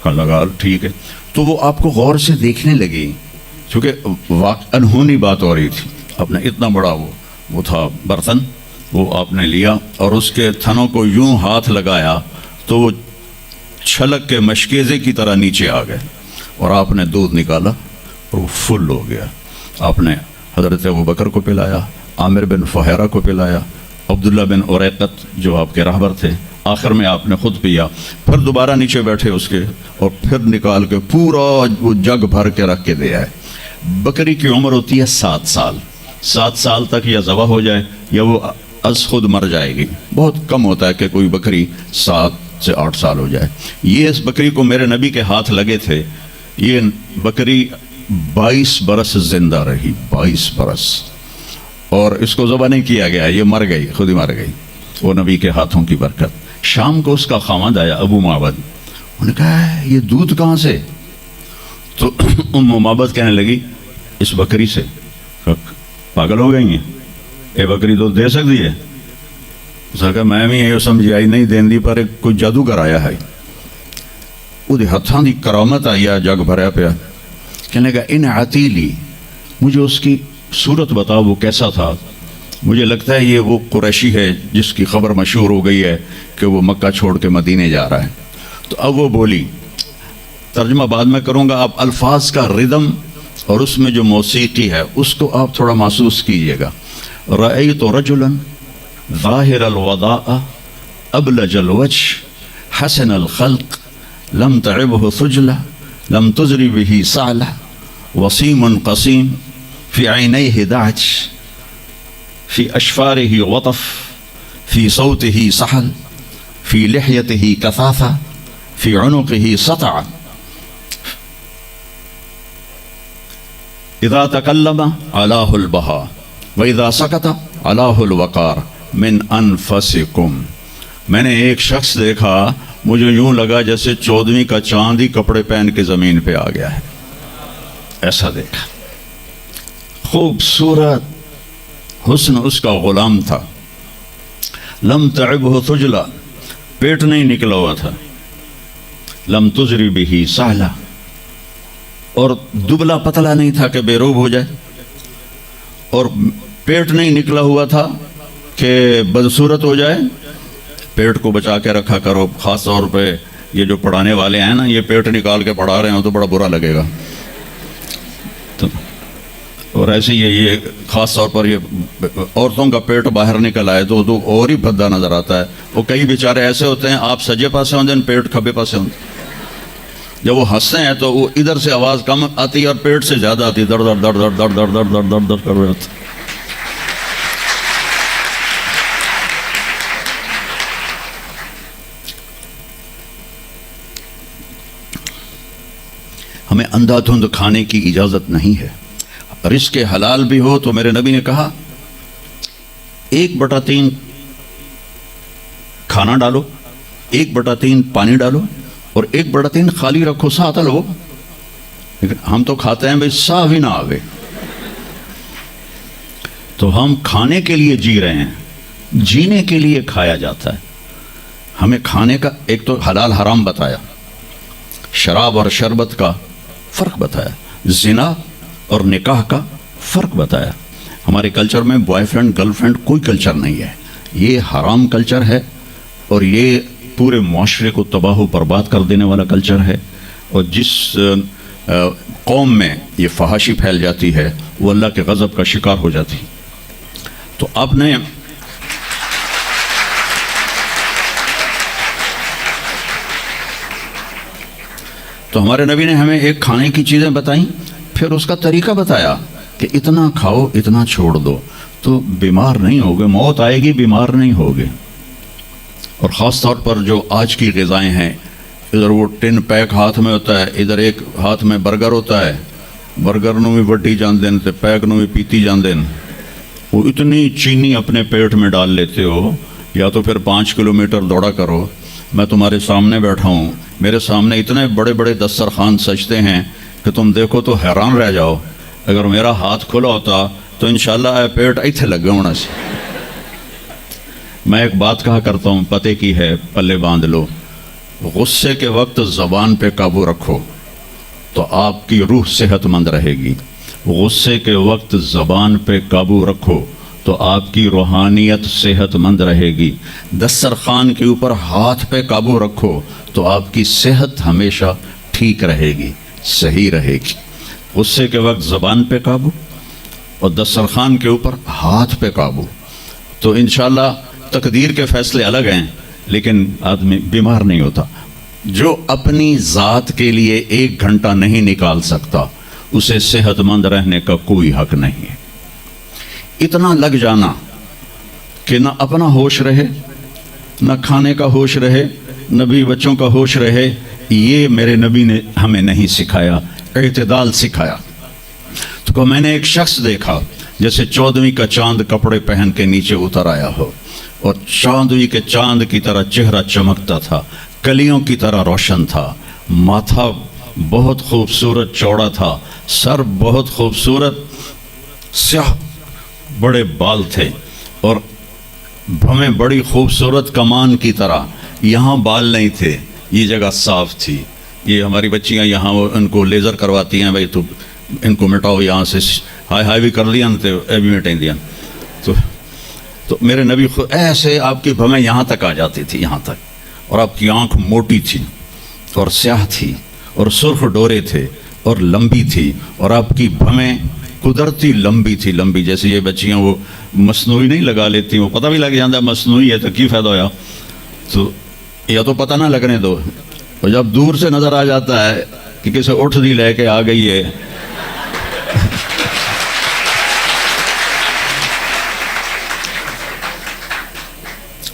کہا لگا ٹھیک ہے. تو وہ آپ کو غور سے دیکھنے لگی، چونکہ انہونی بات ہو رہی تھی. آپ نے اتنا بڑا وہ تھا برتن، وہ آپ نے لیا اور اس کے تھنوں کو یوں ہاتھ لگایا تو وہ چھلک کے مشکیزے کی طرح نیچے آ گئے، اور آپ نے دودھ نکالا اور وہ فل ہو گیا. آپ نے حضرت ابوبکر کو پلایا، عامر بن فہیرہ کو پلایا، عبداللہ بن اریقت جو آپ کے راہبر تھے، آخر میں آپ نے خود پیا. پھر دوبارہ نیچے بیٹھے اس کے، اور پھر نکال کے پورا وہ جگ بھر کے رکھ کے دیا ہے. بکری کی عمر ہوتی ہے 7 سال. 7 سال تک یا ذبح ہو جائے یا وہ از خود مر جائے گی. بہت کم ہوتا ہے کہ کوئی بکری 7 سے 8 سال ہو جائے. یہ اس بکری کو میرے نبی کے ہاتھ لگے تھے، یہ بکری 22 برس زندہ رہی، 22 برس، اور اس کو ذبح نہیں کیا گیا، یہ مر گئی، خود ہی مر گئی، وہ نبی کے ہاتھوں کی برکت. شام کو اس کا خاوند آیا ابو معبد، انہوں نے کہا یہ دودھ کہاں سے؟ تو ام معبد کہنے لگی اس بکری سے. پاگل ہو گئی ہیں، یہ بکری دودھ دے سکتی ہے؟ اس نے کہا میں بھی یہ سمجھ آئی نہیں دین دی، پر کوئی جادوگر آیا ہے، وہ ہاتھاں دی کرامت آئی ہے، جگ بھریا پیا. کہنے لگا ان عتیلی، مجھے اس کی صورت بتاؤ وہ کیسا تھا. مجھے لگتا ہے یہ وہ قریشی ہے جس کی خبر مشہور ہو گئی ہے کہ وہ مکہ چھوڑ کے مدینے جا رہا ہے. تو اب وہ بولی، ترجمہ بعد میں کروں گا، آپ الفاظ کا ردم اور اس میں جو موسیقی ہے اس کو آپ تھوڑا محسوس کیجئے گا. رأیت رجلا ظاہر الوداء ابلج الوجه حسن الخلق لم تعبه ثجلة لم تزري به صعلة وسيم قصيم في عينيه دعج في أشفاره وطف في صوته سحل في لحيته كثافة في عنقه سطع إذا تكلم علاه البهاء وإذا سكت علاه الوقار من أنفسكم. میں نے ایک شخص دیکھا مجھے یوں لگا جیسے 14ویں کا چاند ہی کپڑے پہن کے زمین پہ آ گیا ہے. ایسا دیکھا. خوبصورت حسن اس کا غلام تھا. لم تعبہ ثجلا، پیٹ نہیں نکلا ہوا تھا. لم تزری بہ سہلا، اور دبلا پتلا نہیں تھا کہ بے روب ہو جائے، اور پیٹ نہیں نکلا ہوا تھا کہ بدصورت ہو جائے. پیٹ کو بچا کے رکھا کرو، خاص طور پہ یہ جو پڑھانے والے ہیں نا، یہ پیٹ نکال کے پڑھا رہے ہوں تو بڑا برا لگے گا. اور ایسے یہ خاص طور پر یہ عورتوں کا پیٹ باہر نکل آئے تو اور ہی بھدا نظر آتا ہے. وہ کئی بیچارے ایسے ہوتے ہیں، آپ سجے پاسے ہوتے ہیں، پیٹ کھبے پاسے ہوتے ہیں. جب وہ ہنستے ہیں تو وہ ادھر سے آواز کم آتی ہے اور پیٹ سے زیادہ آتی ہے، در در در در در در در در در کر رہے ہوتے ہیں. ہمیں اندھا دھند کھانے کی اجازت نہیں ہے. رزق حلال بھی ہو تو میرے نبی نے کہا 1/3 کھانا ڈالو، 1/3 پانی ڈالو، اور 1/3 خالی رکھو، ساتھ لو. لیکن ہم تو کھاتے ہیں بھائی سا بھی نہ آوے. تو ہم کھانے کے لیے جی رہے ہیں، جینے کے لیے کھایا جاتا ہے. ہمیں کھانے کا ایک تو حلال حرام بتایا، شراب اور شربت کا فرق بتایا، زنا اور نکاح کا فرق بتایا. ہمارے کلچر میں بوائے فرینڈ گرل فرینڈ کوئی کلچر نہیں ہے. یہ حرام کلچر ہے اور یہ پورے معاشرے کو تباہ و برباد کر دینے والا کلچر ہے. اور جس قوم میں یہ فحاشی پھیل جاتی ہے وہ اللہ کے غضب کا شکار ہو جاتی. تو آپ نے تو ہمارے نبی نے ہمیں ایک کھانے کی چیزیں بتائیں، پھر اس کا طریقہ بتایا کہ اتنا کھاؤ، اتنا چھوڑ دو تو بیمار نہیں ہوگے. موت آئے گی، بیمار نہیں ہوگے. اور خاص طور پر جو آج کی غذائیں ہیں، ادھر وہ ٹن پیک ہاتھ میں ہوتا ہے، ادھر ایک ہاتھ میں برگر ہوتا ہے. برگر نو بھی وڈی جان دین تے پیک نو بھی پیتی جان دین. وہ اتنی چینی اپنے پیٹ میں ڈال لیتے ہو، یا تو پھر 5 کلومیٹر دوڑا کرو. میں تمہارے سامنے بیٹھا ہوں، میرے سامنے اتنے بڑے بڑے دسترخوان سجتے ہیں کہ تم دیکھو تو حیران رہ جاؤ. اگر میرا ہاتھ کھلا ہوتا تو انشاءاللہ پیٹ ایتھے لگے ہونا سے. میں ایک بات کہا کرتا ہوں، پتے کی ہے، پلے باندھ لو. غصے کے وقت زبان پہ قابو رکھو تو آپ کی روح صحت مند رہے گی. غصے کے وقت زبان پہ قابو رکھو تو آپ کی روحانیت صحت مند رہے گی. دسترخوان کے اوپر ہاتھ پہ قابو رکھو تو آپ کی صحت ہمیشہ ٹھیک رہے گی، صحیح رہے گی. غصے کے وقت زبان پہ قابو اور دسترخوان کے اوپر ہاتھ پہ قابو، تو انشاءاللہ تقدیر کے فیصلے الگ ہیں لیکن آدمی بیمار نہیں ہوتا. جو اپنی ذات کے لیے 1 گھنٹہ نہیں نکال سکتا اسے صحت مند رہنے کا کوئی حق نہیں ہے. اتنا لگ جانا کہ نہ اپنا ہوش رہے، نہ کھانے کا ہوش رہے، نہ بھی بچوں کا ہوش رہے، یہ میرے نبی نے ہمیں نہیں سکھایا. اعتدال سکھایا. تو میں نے ایک شخص دیکھا جیسے 14ویں کا چاند کپڑے پہن کے نیچے اتر آیا ہو، اور 14ویں کے چاند کی طرح چہرہ چمکتا تھا، کلیوں کی طرح روشن تھا، ماتھا بہت خوبصورت چوڑا تھا، سر بہت خوبصورت، سیاہ بڑے بال تھے، اور بھویں بڑی خوبصورت کمان کی طرح. یہاں بال نہیں تھے، یہ جگہ صاف تھی. یہ ہماری بچیاں یہاں ان کو لیزر کرواتی ہیں، بھائی تو ان کو مٹاؤ یہاں سے، ہائی ہائی بھی کر لیا تو اے بھی مٹیں دیا. تو میرے نبی خود ایسے آپ کی بھویں یہاں تک آ جاتی تھی، یہاں تک، اور آپ کی آنکھ موٹی تھی اور سیاہ تھی اور سرخ ڈورے تھے اور لمبی تھی، اور آپ کی بھویں قدرتی لمبی تھی. لمبی جیسے یہ بچیاں وہ مصنوعی نہیں لگا لیتی، وہ پتہ بھی لگ جاتا ہے مصنوعی ہے تو کی فائدہ ہویا. تو یا تو پتہ نہ لگنے دو، اور جب دور سے نظر آ جاتا ہے کہ کسی اٹھ دی لے کے آ گئی ہے،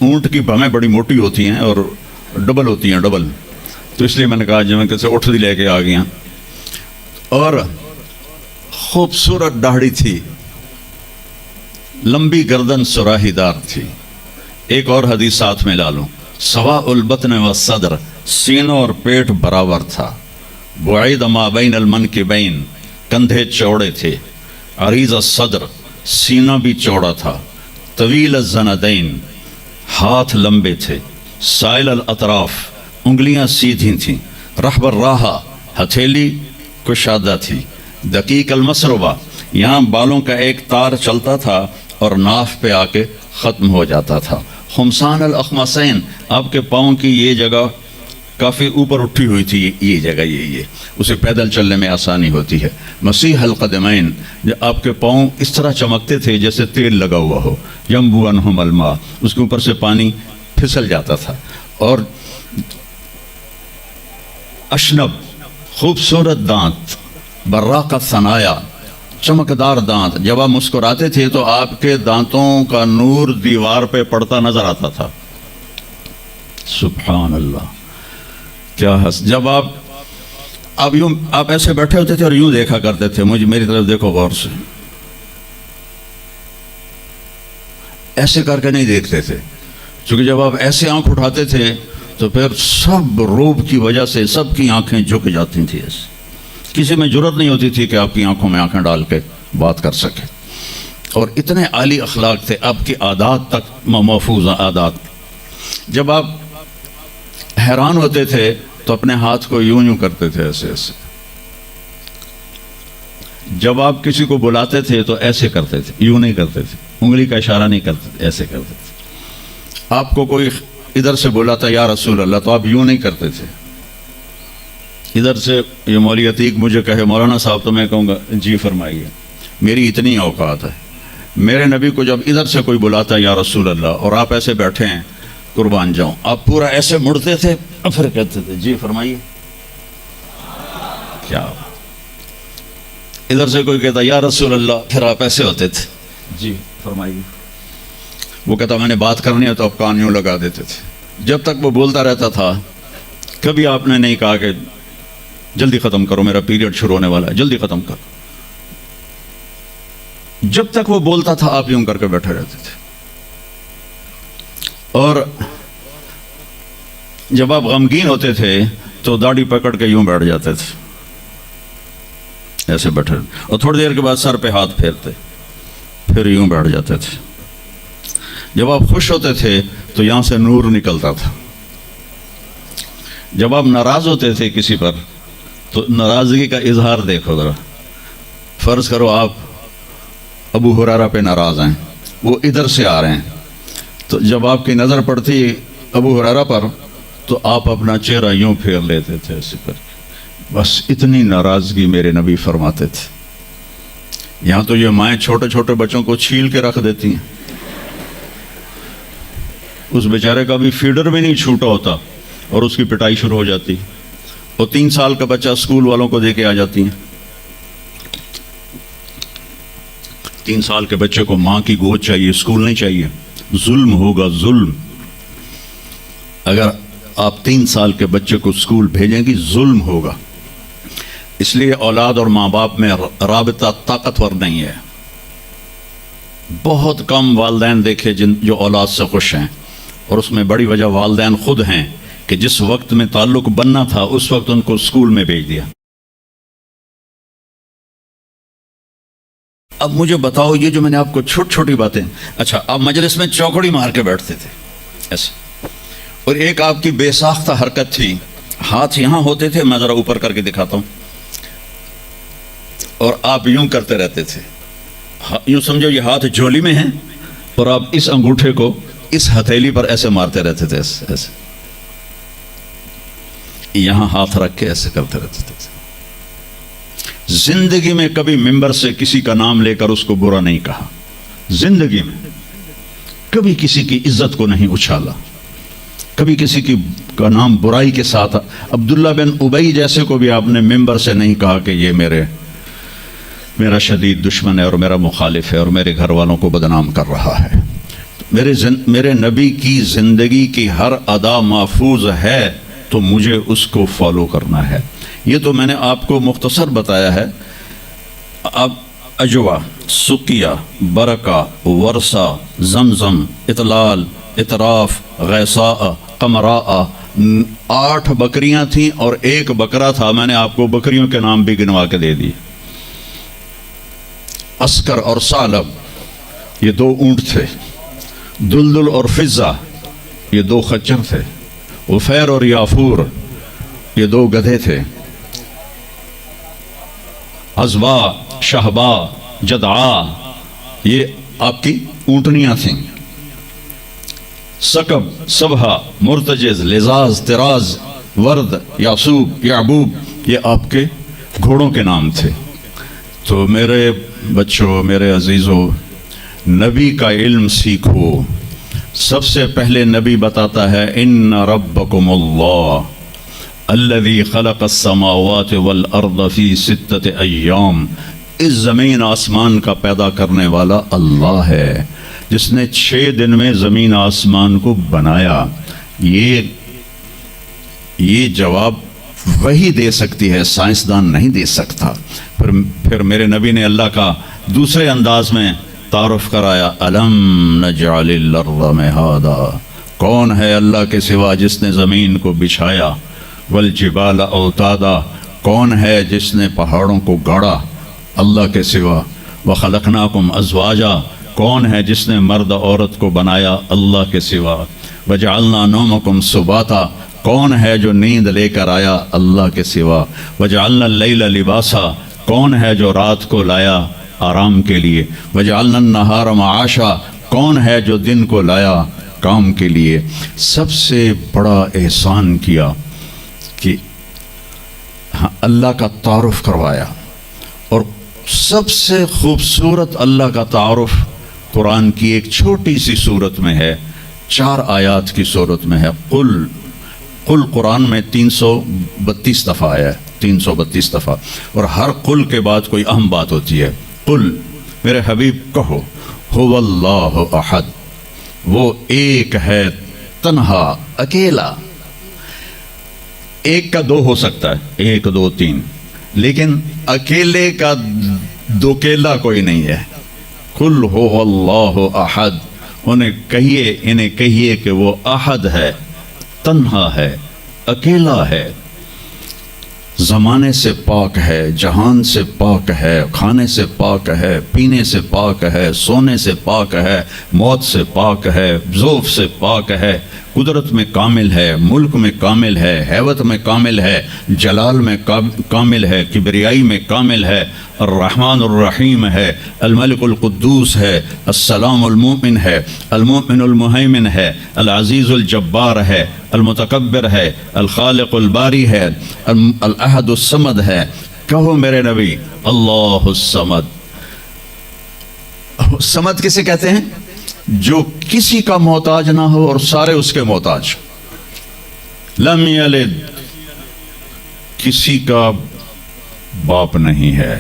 اونٹ کی بھمیں بڑی موٹی ہوتی ہیں اور ڈبل ہوتی ہیں، ڈبل، تو اس لیے میں نے کہا جو میں کسی اٹھ دی لے کے آ گیا. اور خوبصورت داڑھی تھی، لمبی گردن سراہی دار تھی. ایک اور حدیث ساتھ میں لا لوں، سواء البطن والصدر، سینوں اور پیٹ برابر تھا. بعید ما بین المنکبین، کندھے چوڑے تھے. عریض الصدر، سینہ بھی چوڑا تھا. طویل الزندین، ہاتھ لمبے تھے. سائل الاطراف، انگلیاں سیدھی تھیں. رحب الراحہ، ہتھیلی کشادہ تھی. دقیق المسربہ، یہاں بالوں کا ایک تار چلتا تھا اور ناف پہ آ کے ختم ہو جاتا تھا. خمسان الاخمسین، آپ کے پاؤں کی یہ جگہ کافی اوپر اٹھی ہوئی تھی، یہ جگہ یہ اسے پیدل چلنے میں آسانی ہوتی ہے. مسیح القدمین، جو آپ کے پاؤں اس طرح چمکتے تھے جیسے تیل لگا ہوا ہو. ینبو عنہم الماء، اس کے اوپر سے پانی پھسل جاتا تھا. اور اشنب، خوبصورت دانت. براق الثنایا، چمکدار دانت. جب آپ مسکراتے تھے تو آپ کے دانتوں کا نور دیوار پہ پڑتا نظر آتا تھا. سبحان اللہ، کیا جب آپ ایسے بیٹھے ہوتے تھے اور یوں دیکھا کرتے تھے. میری طرف دیکھو غور سے، ایسے کر کے نہیں دیکھتے تھے، چونکہ جب آپ ایسے آنکھ اٹھاتے تھے تو پھر سب روب کی وجہ سے سب کی آنکھیں جھک جاتی تھیں. ایسے کسی میں جرت نہیں ہوتی تھی کہ آپ کی آنکھوں میں آنکھیں ڈال کے بات کر سکے. اور اتنے عالی اخلاق تھے، آپ کی عادات تک محفوظ عادات. جب آپ حیران ہوتے تھے تو اپنے ہاتھ کو یوں یوں کرتے تھے، ایسے ایسے. جب آپ کسی کو بلاتے تھے تو ایسے کرتے تھے، یوں نہیں کرتے تھے، انگلی کا اشارہ نہیں کرتے تھے، ایسے کرتے تھے. آپ کو کوئی ادھر سے بلاتا یا رسول اللہ تو آپ یوں نہیں کرتے تھے. ادھر سے یہ مولوی عتیق مجھے کہے مولانا صاحب تو میں کہوں گا جی فرمائیے، میری اتنی اوقات ہے. میرے نبی کو جب ادھر سے کوئی بلاتا یا رسول اللہ اور آپ ایسے بیٹھے ہیں، قربان جاؤں، آپ پورا ایسے مڑتے تھے اور پھر کہتے تھے جی فرمائیے. کیا ادھر سے کوئی کہتا یا رسول اللہ، پھر آپ ایسے ہوتے تھے جی فرمائیے. وہ کہتا میں نے بات کرنی ہے تو آپ کان یوں لگا دیتے تھے. جب تک وہ بولتا رہتا تھا کبھی آپ نے نہیں کہا کہ جلدی ختم کرو، میرا پیریڈ شروع ہونے والا ہے، جلدی ختم کرو. جب تک وہ بولتا تھا آپ یوں کر کے بیٹھے رہتے تھے. اور جب آپ غمگین ہوتے تھے تو داڑھی پکڑ کے یوں بیٹھ جاتے تھے، ایسے بیٹھے، اور تھوڑی دیر کے بعد سر پہ ہاتھ پھیرتے، پھر یوں بیٹھ جاتے تھے. جب آپ خوش ہوتے تھے تو یہاں سے نور نکلتا تھا. جب آپ ناراض ہوتے تھے کسی پر تو ناراضگی کا اظہار دیکھو ذرا. فرض کرو آپ ابو ہریرہ پہ ناراض ہیں، وہ ادھر سے آ رہے ہیں، تو جب آپ کی نظر پڑتی ابو ہریرہ پر تو آپ اپنا چہرہ یوں پھیر لیتے تھے ایسے کر کے. بس اتنی ناراضگی میرے نبی فرماتے تھے. یہاں تو یہ مائیں چھوٹے چھوٹے بچوں کو چھیل کے رکھ دیتی ہیں، اس بیچارے کا بھی فیڈر بھی نہیں چھوٹا ہوتا اور اس کی پٹائی شروع ہو جاتی. اور 3 سال کا بچہ اسکول والوں کو دے کے آ جاتی ہیں. 3 سال کے بچے کو ماں کی گود چاہیے، اسکول نہیں چاہیے. ظلم ہوگا، ظلم. اگر آپ 3 سال کے بچے کو اسکول بھیجیں گی ظلم ہوگا. اس لیے اولاد اور ماں باپ میں رابطہ طاقتور نہیں ہے. بہت کم والدین دیکھے جو اولاد سے خوش ہیں، اور اس میں بڑی وجہ والدین خود ہیں کہ جس وقت میں تعلق بننا تھا اس وقت ان کو اسکول میں بھیج دیا. اب مجھے بتاؤ، یہ جو میں نے آپ کو چھوٹی چھوٹی باتیں، اچھا آپ مجلس میں چوکڑی مار کے بیٹھتے تھے ایسے، اور ایک آپ کی بے ساختہ حرکت تھی، ہاتھ یہاں ہوتے تھے، میں ذرا اوپر کر کے دکھاتا ہوں، اور آپ یوں کرتے رہتے تھے. یوں سمجھو یہ ہاتھ جھولی میں ہیں اور آپ اس انگوٹھے کو اس ہتھیلی پر ایسے مارتے رہتے تھے، ایسے یہاں ہاتھ رکھ کے ایسے کرتے رہتے تھے. زندگی میں کبھی ممبر سے کسی کا نام لے کر اس کو برا نہیں کہا، زندگی میں کبھی کسی کی عزت کو نہیں اچھالا، کبھی کسی کی کا نام برائی کے ساتھ، عبداللہ بن ابی جیسے کو بھی آپ نے ممبر سے نہیں کہا کہ یہ میرا شدید دشمن ہے اور میرا مخالف ہے اور میرے گھر والوں کو بدنام کر رہا ہے۔ میرے نبی کی زندگی کی ہر ادا محفوظ ہے تو مجھے اس کو فالو کرنا ہے۔ یہ تو میں نے آپ کو مختصر بتایا ہے۔ اب اجوا، سقیہ، برکہ، ورثہ، زمزم، اطلال، اطراف، غیثاء، قمراء، 8 بکریاں تھیں اور 1 بکرا تھا۔ میں نے آپ کو بکریوں کے نام بھی گنوا کے دے دی۔ عسکر اور ثعلب یہ 2 اونٹ تھے، دلدل اور فضہ یہ 2 خچر تھے، عفیر اور یافور یہ 2 گدھے تھے، عزبا، شہبا، جدعا یہ آپ کی اونٹنیاں تھیں، سکب، سبہا، مرتجز، لزاز، تراز، ورد، یاسوب، یعبوب یہ آپ کے گھوڑوں کے نام تھے۔ تو میرے بچوں، میرے عزیزوں، نبی کا علم سیکھو۔ سب سے پہلے نبی بتاتا ہے ان ربکم اللہ الذی خلق السماوات والارض فی 6 ایام، اس زمین آسمان کا پیدا کرنے والا اللہ ہے جس نے 6 دن میں زمین آسمان کو بنایا۔ یہ جواب وہی دے سکتی ہے، سائنسدان نہیں دے سکتا۔ پھر میرے نبی نے اللہ کا دوسرے انداز میں تعارف کرایا، الم نجعل الارض مہادا، کون ہے اللہ کے سوا جس نے زمین کو بچھایا، والجبال اوتادا، کون ہے جس نے پہاڑوں کو گاڑا اللہ کے سوا، وخلقناکم ازواجا، کون ہے جس نے مرد عورت کو بنایا اللہ کے سوا، وجعلنا نومکم سباتا، کون ہے جو نیند لے کر آیا اللہ کے سوا، وجعلنا اللیل لباسا، کون ہے جو رات کو لایا آرام کے لیے، وجعلنا النہار معاشا، کون ہے جو دن کو لایا کام کے لیے۔ سب سے بڑا احسان کیا کہ اللہ کا تعارف کروایا، اور سب سے خوبصورت اللہ کا تعارف قرآن کی ایک چھوٹی سی صورت میں ہے، 4 آیات کی صورت میں ہے۔ قل قرآن میں 332 دفعہ آیا ہے، 332 دفعہ، اور ہر قل کے بعد کوئی اہم بات ہوتی ہے۔ قل، میرے حبیب کہو، هو اللہ احد، وہ ایک ہے، تنہا، اکیلا۔ 1 کا 2 ہو سکتا ہے، 1 2 3، لیکن اکیلے کا دوکیلا کوئی نہیں ہے۔ قل هو اللہ احد، انہیں کہیے کہ وہ احد ہے، تنہا ہے، اکیلا ہے، زمانے سے پاک ہے، جہان سے پاک ہے، کھانے سے پاک ہے، پینے سے پاک ہے، سونے سے پاک ہے، موت سے پاک ہے، ذوف سے پاک ہے، قدرت میں کامل ہے، ملک میں کامل ہے، ہیبت میں کامل ہے، جلال میں کامل ہے، کبریائی میں کامل ہے، الرحمن الرحیم ہے، الملک القدوس ہے، السلام المؤمن ہے، المؤمن المہیمن ہے، العزیز الجبار ہے، المتکبر ہے، الخالق الباری ہے، الاحد الصمد ہے۔ کہو میرے نبی، اللہ الصمد۔ صمد کسے کہتے ہیں؟ جو کسی کا محتاج نہ ہو اور سارے اس کے محتاج۔ لم یلد، کسی کا باپ نہیں ہے،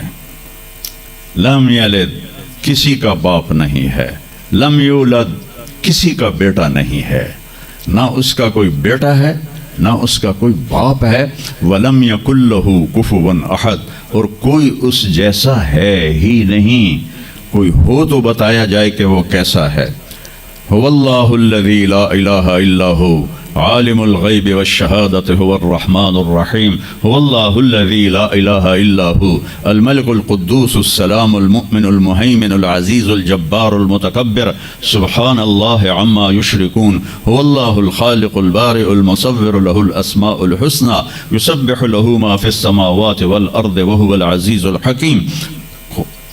لم یلد، کسی کا باپ نہیں ہے، لم یولد، کسی کا بیٹا نہیں ہے، نہ اس کا کوئی بیٹا ہے نہ اس کا کوئی باپ ہے، وَلَمْ يَكُنْ لَهُ كُفُوًا أَحَدٌ، اور کوئی اس جیسا ہے ہی نہیں، کوئی ہو تو بتایا جائے کہ وہ کیسا ہے۔ هو اللہ الذی لا الہ الا هو عالم الغیب والشہادة هو الرحمن الرحیم، هو اللہ الذی لا الہ الا هو الملک القدوس السلام المؤمن المہیمن العزیز الجبار المتکبر سبحان اللہ عما یشرکون، هو اللہ الخالق البارئ المصور له الاسماء الحسنى یسبح له ما فی السماوات والارض وهو العزیز الحکیم۔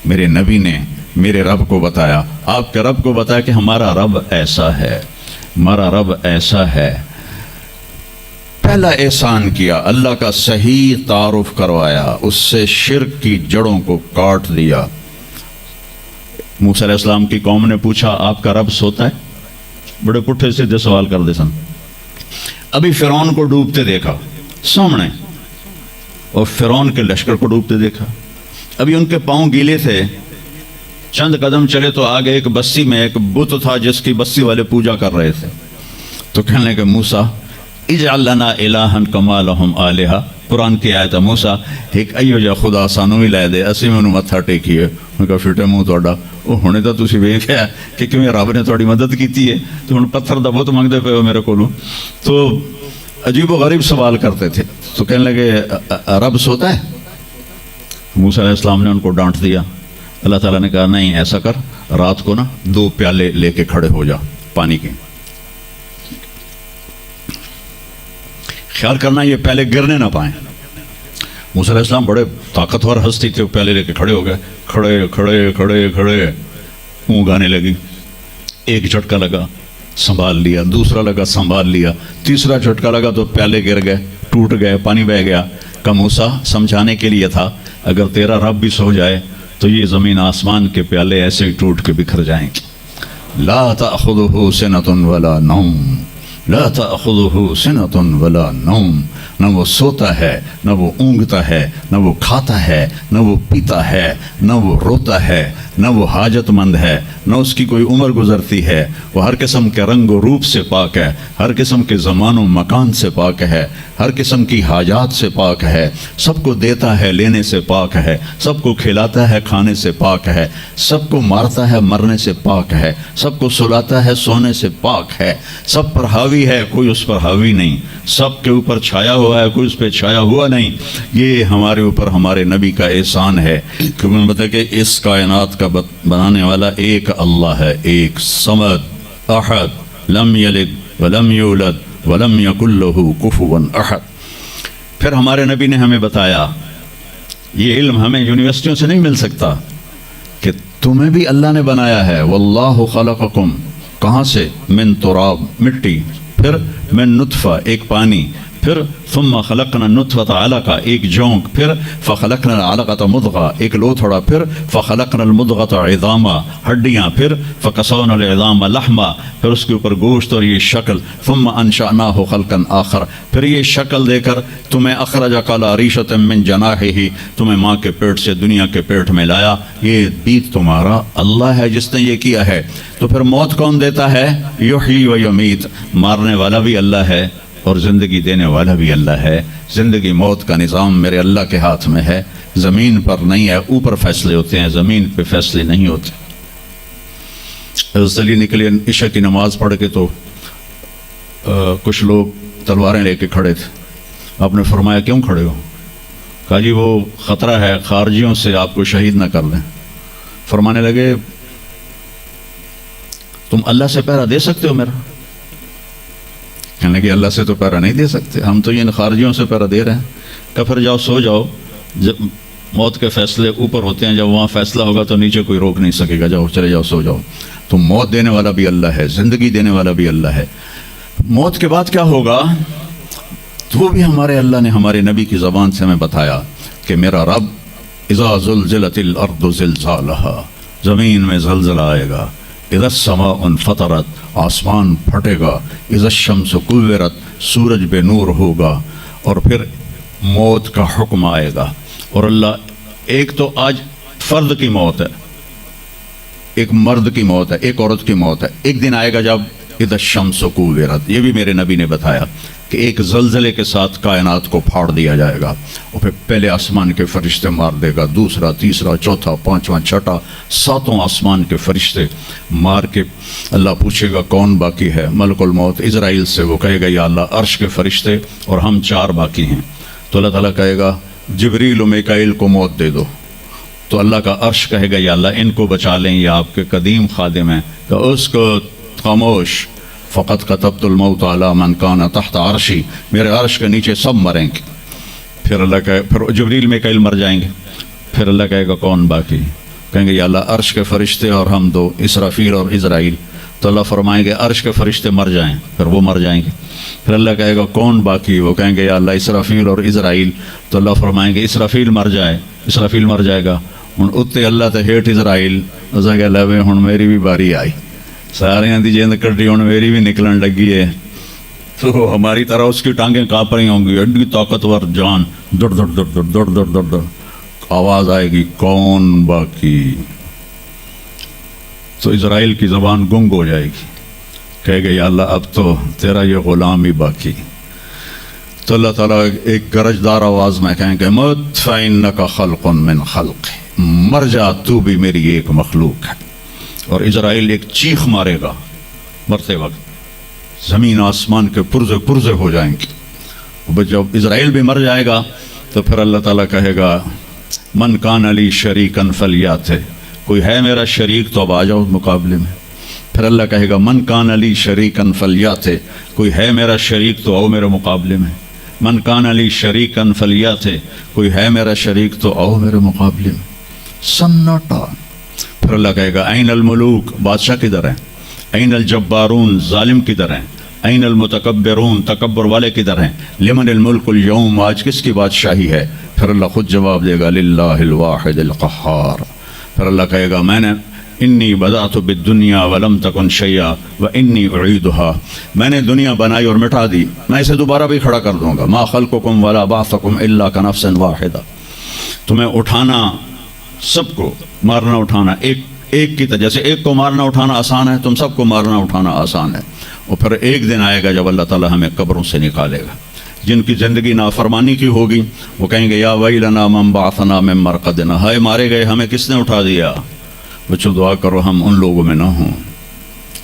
میرے نبی نے میرے رب کو بتایا، آپ کے رب کو بتایا کہ ہمارا رب ایسا ہے، ہمارا رب ایسا ہے۔ پہلا احسان کیا، اللہ کا صحیح تعارف کروایا، اس سے شرک کی جڑوں کو کاٹ دیا۔ موسیٰ علیہ السلام کی قوم نے پوچھا، آپ کا رب سوتا ہے؟ بڑے پٹھے سیدھے سوال کر دے سن۔ ابھی فرعون کو ڈوبتے دیکھا سامنے، اور فرعون کے لشکر کو ڈوبتے دیکھا. ابھی ان کے پاؤں گیلے تھے، چند قدم چلے تو آگے ایک بستی میں ایک بت تھا جس کی بستی والے پوجا کر رہے تھے. تو کہنے لگے موسیٰ اجعل لنا الہا کما لہم آلہہ. قرآن کی آیت ہے موسیٰ ایک ایو جا خدا سانو ہی لے دے اسی میں انہوں متھا ٹیکیے. میں کہا فٹے منہ توڑا وہ ہونے تو تسی ویکھیا کہ کیویں رب نے تھوڑی مدد کیتی ہے تو ہن پتھر دا بت منگدے پے ہو میرے کولوں. تو عجیب و غریب سوال کرتے تھے. تو کہنے لگے رب سوتا ہے؟ موسیٰ علیہ السلام نے ان کو ڈانٹ دیا. اللہ تعالیٰ نے کہا نہیں ایسا کر، رات کو نا 2 پیالے لے کے کھڑے ہو جا پانی کے، خیال کرنا یہ پیالے گرنے نہ پائیں. موسیٰ علیہ السلام بڑے طاقتور ہستی تھے، پیالے لے کے کھڑے ہو گئے. کھڑے کھڑے کھڑے کھڑے اونگ آنے لگی. ایک جھٹکا لگا سنبھال لیا، دوسرا لگا سنبھال لیا، تیسرا جھٹکا لگا تو پیالے گر گئے، ٹوٹ گئے، پانی بہہ گیا. کہ موسیٰ سمجھانے کے لیے تھا اگر تیرا رب بھی سو جائے تو یہ زمین آسمان کے پیالے ایسے ہی ٹوٹ کے بکھر جائیں گے. لا تأخذہ سنۃ ولا نوم، لا تأخذہ سنۃ ولا نوم. نہ وہ سوتا ہے، نہ وہ اونگتا ہے، نہ وہ کھاتا ہے، نہ وہ پیتا ہے، نہ وہ روتا ہے، نہ وہ حاجت مند ہے، نہ اس کی کوئی عمر گزرتی ہے. وہ ہر قسم کے رنگ و روپ سے پاک ہے، ہر قسم کے زمان و مکان سے پاک ہے، ہر قسم کی حاجات سے پاک ہے. سب کو دیتا ہے، لینے سے پاک ہے، سب کو کھلاتا ہے، کھانے سے پاک ہے، سب کو مارتا ہے، مرنے سے پاک ہے، سب کو سلاتا ہے، سونے سے پاک ہے. سب پر حاوی ہے، کوئی اس پر حاوی نہیں. سب کے اوپر چھایا ہوا ہے، کوئی اس پہ چھایا ہوا نہیں. یہ ہمارے اوپر ہمارے نبی کا احسان ہے کہ انہوں نے بتایا کہ اس کائنات کا بنانے والا ایک اللہ ہے، ایک صمد احد لم یلد ولم یولد ولم یکن لہ کفوا احد. پھر ہمارے نبی نے ہمیں بتایا، یہ علم ہمیں یونیورسٹیوں سے نہیں مل سکتا، کہ تمہیں بھی اللہ نے بنایا ہے. واللہ خلقکم، کہاں سے؟ من تراب، مٹی، پھر من نطفہ، ایک پانی، پھر ثم خلقنا النطفة علقہ، ایک جونک، پھر فخلقنا العلقة مضغہ، ایک لوتھڑا، پھر فخلقنا المضغة عظاما، ہڈیاں، پھر فکسونا العظام لحما، پھر اس کے اوپر گوشت اور یہ شکل. ثم انشأناہ خلقا آخر، پھر یہ شکل دے کر تمہیں اخرج قال ریشة من جناحہ، تمہیں ماں کے پیٹ سے دنیا کے پیٹ میں لایا. یہ بیت تمہارا اللہ ہے جس نے یہ کیا ہے. تو پھر موت کون دیتا ہے؟ یحیی و یمیت، مارنے والا بھی اللہ ہے اور زندگی دینے والا بھی اللہ ہے. زندگی موت کا نظام میرے اللہ کے ہاتھ میں ہے، زمین پر نہیں ہے. اوپر فیصلے ہوتے ہیں، زمین پہ فیصلے نہیں ہوتے. حضرت علی نکلے عشاء کی نماز پڑھ کے تو کچھ لوگ تلواریں لے کے کھڑے تھے. آپ نے فرمایا کیوں کھڑے ہو؟ کہا جی وہ خطرہ ہے خارجیوں سے آپ کو شہید نہ کر لیں. فرمانے لگے تم اللہ سے پہرا دے سکتے ہو میرا؟ کہنے لگے اللہ سے تو پہرا نہیں دے سکتے، ہم تو ان خارجیوں سے پہرا دے رہے ہیں. کہ پھر جاؤ سو جاؤ، جب موت کے فیصلے اوپر ہوتے ہیں، جب وہاں فیصلہ ہوگا تو نیچے کوئی روک نہیں سکے گا. جاؤ چلے جاؤ سو جاؤ. تو موت دینے والا بھی اللہ ہے، زندگی دینے والا بھی اللہ ہے. موت کے بعد کیا ہوگا تو بھی ہمارے اللہ نے ہمارے نبی کی زبان سے ہمیں بتایا کہ میرا رب اذا زلزلت الارض زلزالہا، زمین میں زلزلہ آئے گا. اذا السماء انفطرت، آسمان پھٹے گا. اذا الشمس کورت، سورج بے نور ہوگا. اور پھر موت کا حکم آئے گا. اور اللہ ایک تو آج فرد کی موت ہے، ایک مرد کی موت ہے، ایک عورت کی موت ہے. ایک دن آئے گا جب اذا الشمس کورت، یہ بھی میرے نبی نے بتایا کہ ایک زلزلے کے ساتھ کائنات کو پھاڑ دیا جائے گا. اور پھر پہلے آسمان کے فرشتے مار دے گا، دوسرا، تیسرا، چوتھا، پانچواں، چھٹا، ساتوں آسمان کے فرشتے مار کے اللہ پوچھے گا کون باقی ہے؟ ملک الموت اسرائیل سے. وہ کہے گا یا اللہ عرش کے فرشتے اور ہم 4 باقی ہیں. تو اللہ تعالیٰ کہے گا جبریل و میکائیل کو موت دے دو. تو اللہ کا عرش کہے گا یا اللہ ان کو بچا لیں، یہ آپ کے قدیم خادم ہیں. کہ اس کو خاموش، فقط کتبت الموت علی من کان تحت عرشی، میرے عرش کے نیچے سب مریں گے. پھر اللہ کہے، پھر جبریل میکائیل مر جائیں گے. پھر اللہ کہے گا کون باقی؟ کہیں گے یا اللہ عرش کے فرشتے اور ہم 2، اسرافیل اور اسرائیل. تو اللہ فرمائیں گے عرش کے فرشتے مر جائیں، پھر وہ مر جائیں گے. پھر اللہ کہے گا کون باقی؟ وہ کہیں گے یا اللہ اسرافیل اور اسرائیل. تو اللہ فرمائیں گے اسرافیل مر جائے، اسرافیل مر جائے گا. ہن اتنے اللہ تے ہیٹ اسرائیل. اس کہ ہن میری بھی باری آئی، سارے دی جند کٹی، ہن میری بھی نکلن لگی ہے. تو ہماری طرح اس کی ٹانگیں کانپ رہی ہوں گی، ہڈی طاقتور جان، دڑ دڑ دڑ دڑ دڑ دڑ دڑ دڑ، آواز آئے گی کون باقی؟ تو اسرائیل کی زبان گنگ ہو جائے گی، کہے گا یا اللہ اب تو تیرا یہ غلام ہی باقی۔ تو اللہ تعالیٰ ایک گرجدار آواز میں کہیں گے مت فإنک خلق من خلق، مر جا تو بھی میری ایک مخلوق ہے۔ اور اسرائیل ایک چیخ مارے گا مرتے وقت، زمین آسمان کے پرزے پرزے ہو جائیں گے۔ جب اسرائیل بھی مر جائے گا تو پھر اللہ تعالیٰ کہے گا من کان علی شریکن فلیات، کوئی ہے میرا شریک تو اب آ جاؤ مقابلے میں۔ پھر اللہ کہے گا من کان علی شریکن فلیات، کوئی ہے میرا شریک تو آؤ میرے مقابلے میں۔ من کان علی شریکن فلیات، کوئی ہے میرا شریک تو آؤ میرے مقابلے میں۔ سناٹا۔ پھر اللہ کہے گا این الملوک، بادشاہ کدھر ہیں؟ این الجبارون، ظالم کدھر ہیں؟ این المتکبرون، تکبر والے کدھر ہیں؟ لمن الملک اليوم، آج کس کی بادشاہی ہے؟ پھر اللہ خود جواب دے گا للہ الواحد القہار۔ پھر اللہ کہے گا میں نے انی بدأت بالدنیا ولم تکن شیئا وانی اعیدها، میں نے دنیا بنائی اور مٹا دی، میں اسے دوبارہ بھی کھڑا کر دوں گا۔ ما خلقکم ولا بعثکم الا کنفس واحدہ، تمہیں اٹھانا، سب کو مارنا اٹھانا ایک کی طرح، جیسے ایک کو مارنا اٹھانا آسان ہے، تم سب کو مارنا اٹھانا آسان ہے۔ اور پھر ایک دن آئے گا جب اللہ تعالیٰ ہمیں قبروں سے نکالے گا۔ جن کی زندگی نافرمانی کی ہوگی وہ کہیں گے یا ویلنا من بعثنا من مرقدنا، ہائے مارے گئے ہمیں کس نے اٹھا دیا؟ بچوں دعا کرو ہم ان لوگوں میں نہ ہوں۔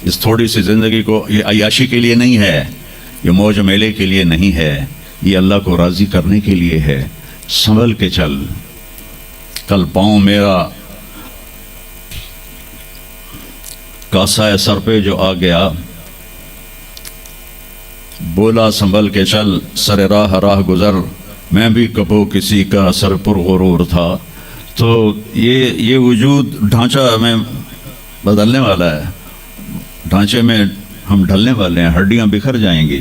اس تھوڑی سی زندگی کو یہ عیاشی کے لیے نہیں ہے، یہ موج میلے کے لیے نہیں ہے، یہ اللہ کو راضی کرنے کے لیے ہے۔ سنبھل کے چل، کل پاؤں میرا کاسا ہے سر پہ جو آ گیا، بولا سنبھل کے چل سر راہ راہ گزر، میں بھی کبو کسی کا سر پر غرور تھا۔ تو یہ وجود ڈھانچہ میں بدلنے والا ہے، ڈھانچے میں ہم ڈھلنے والے ہیں، ہڈیاں بکھر جائیں گی۔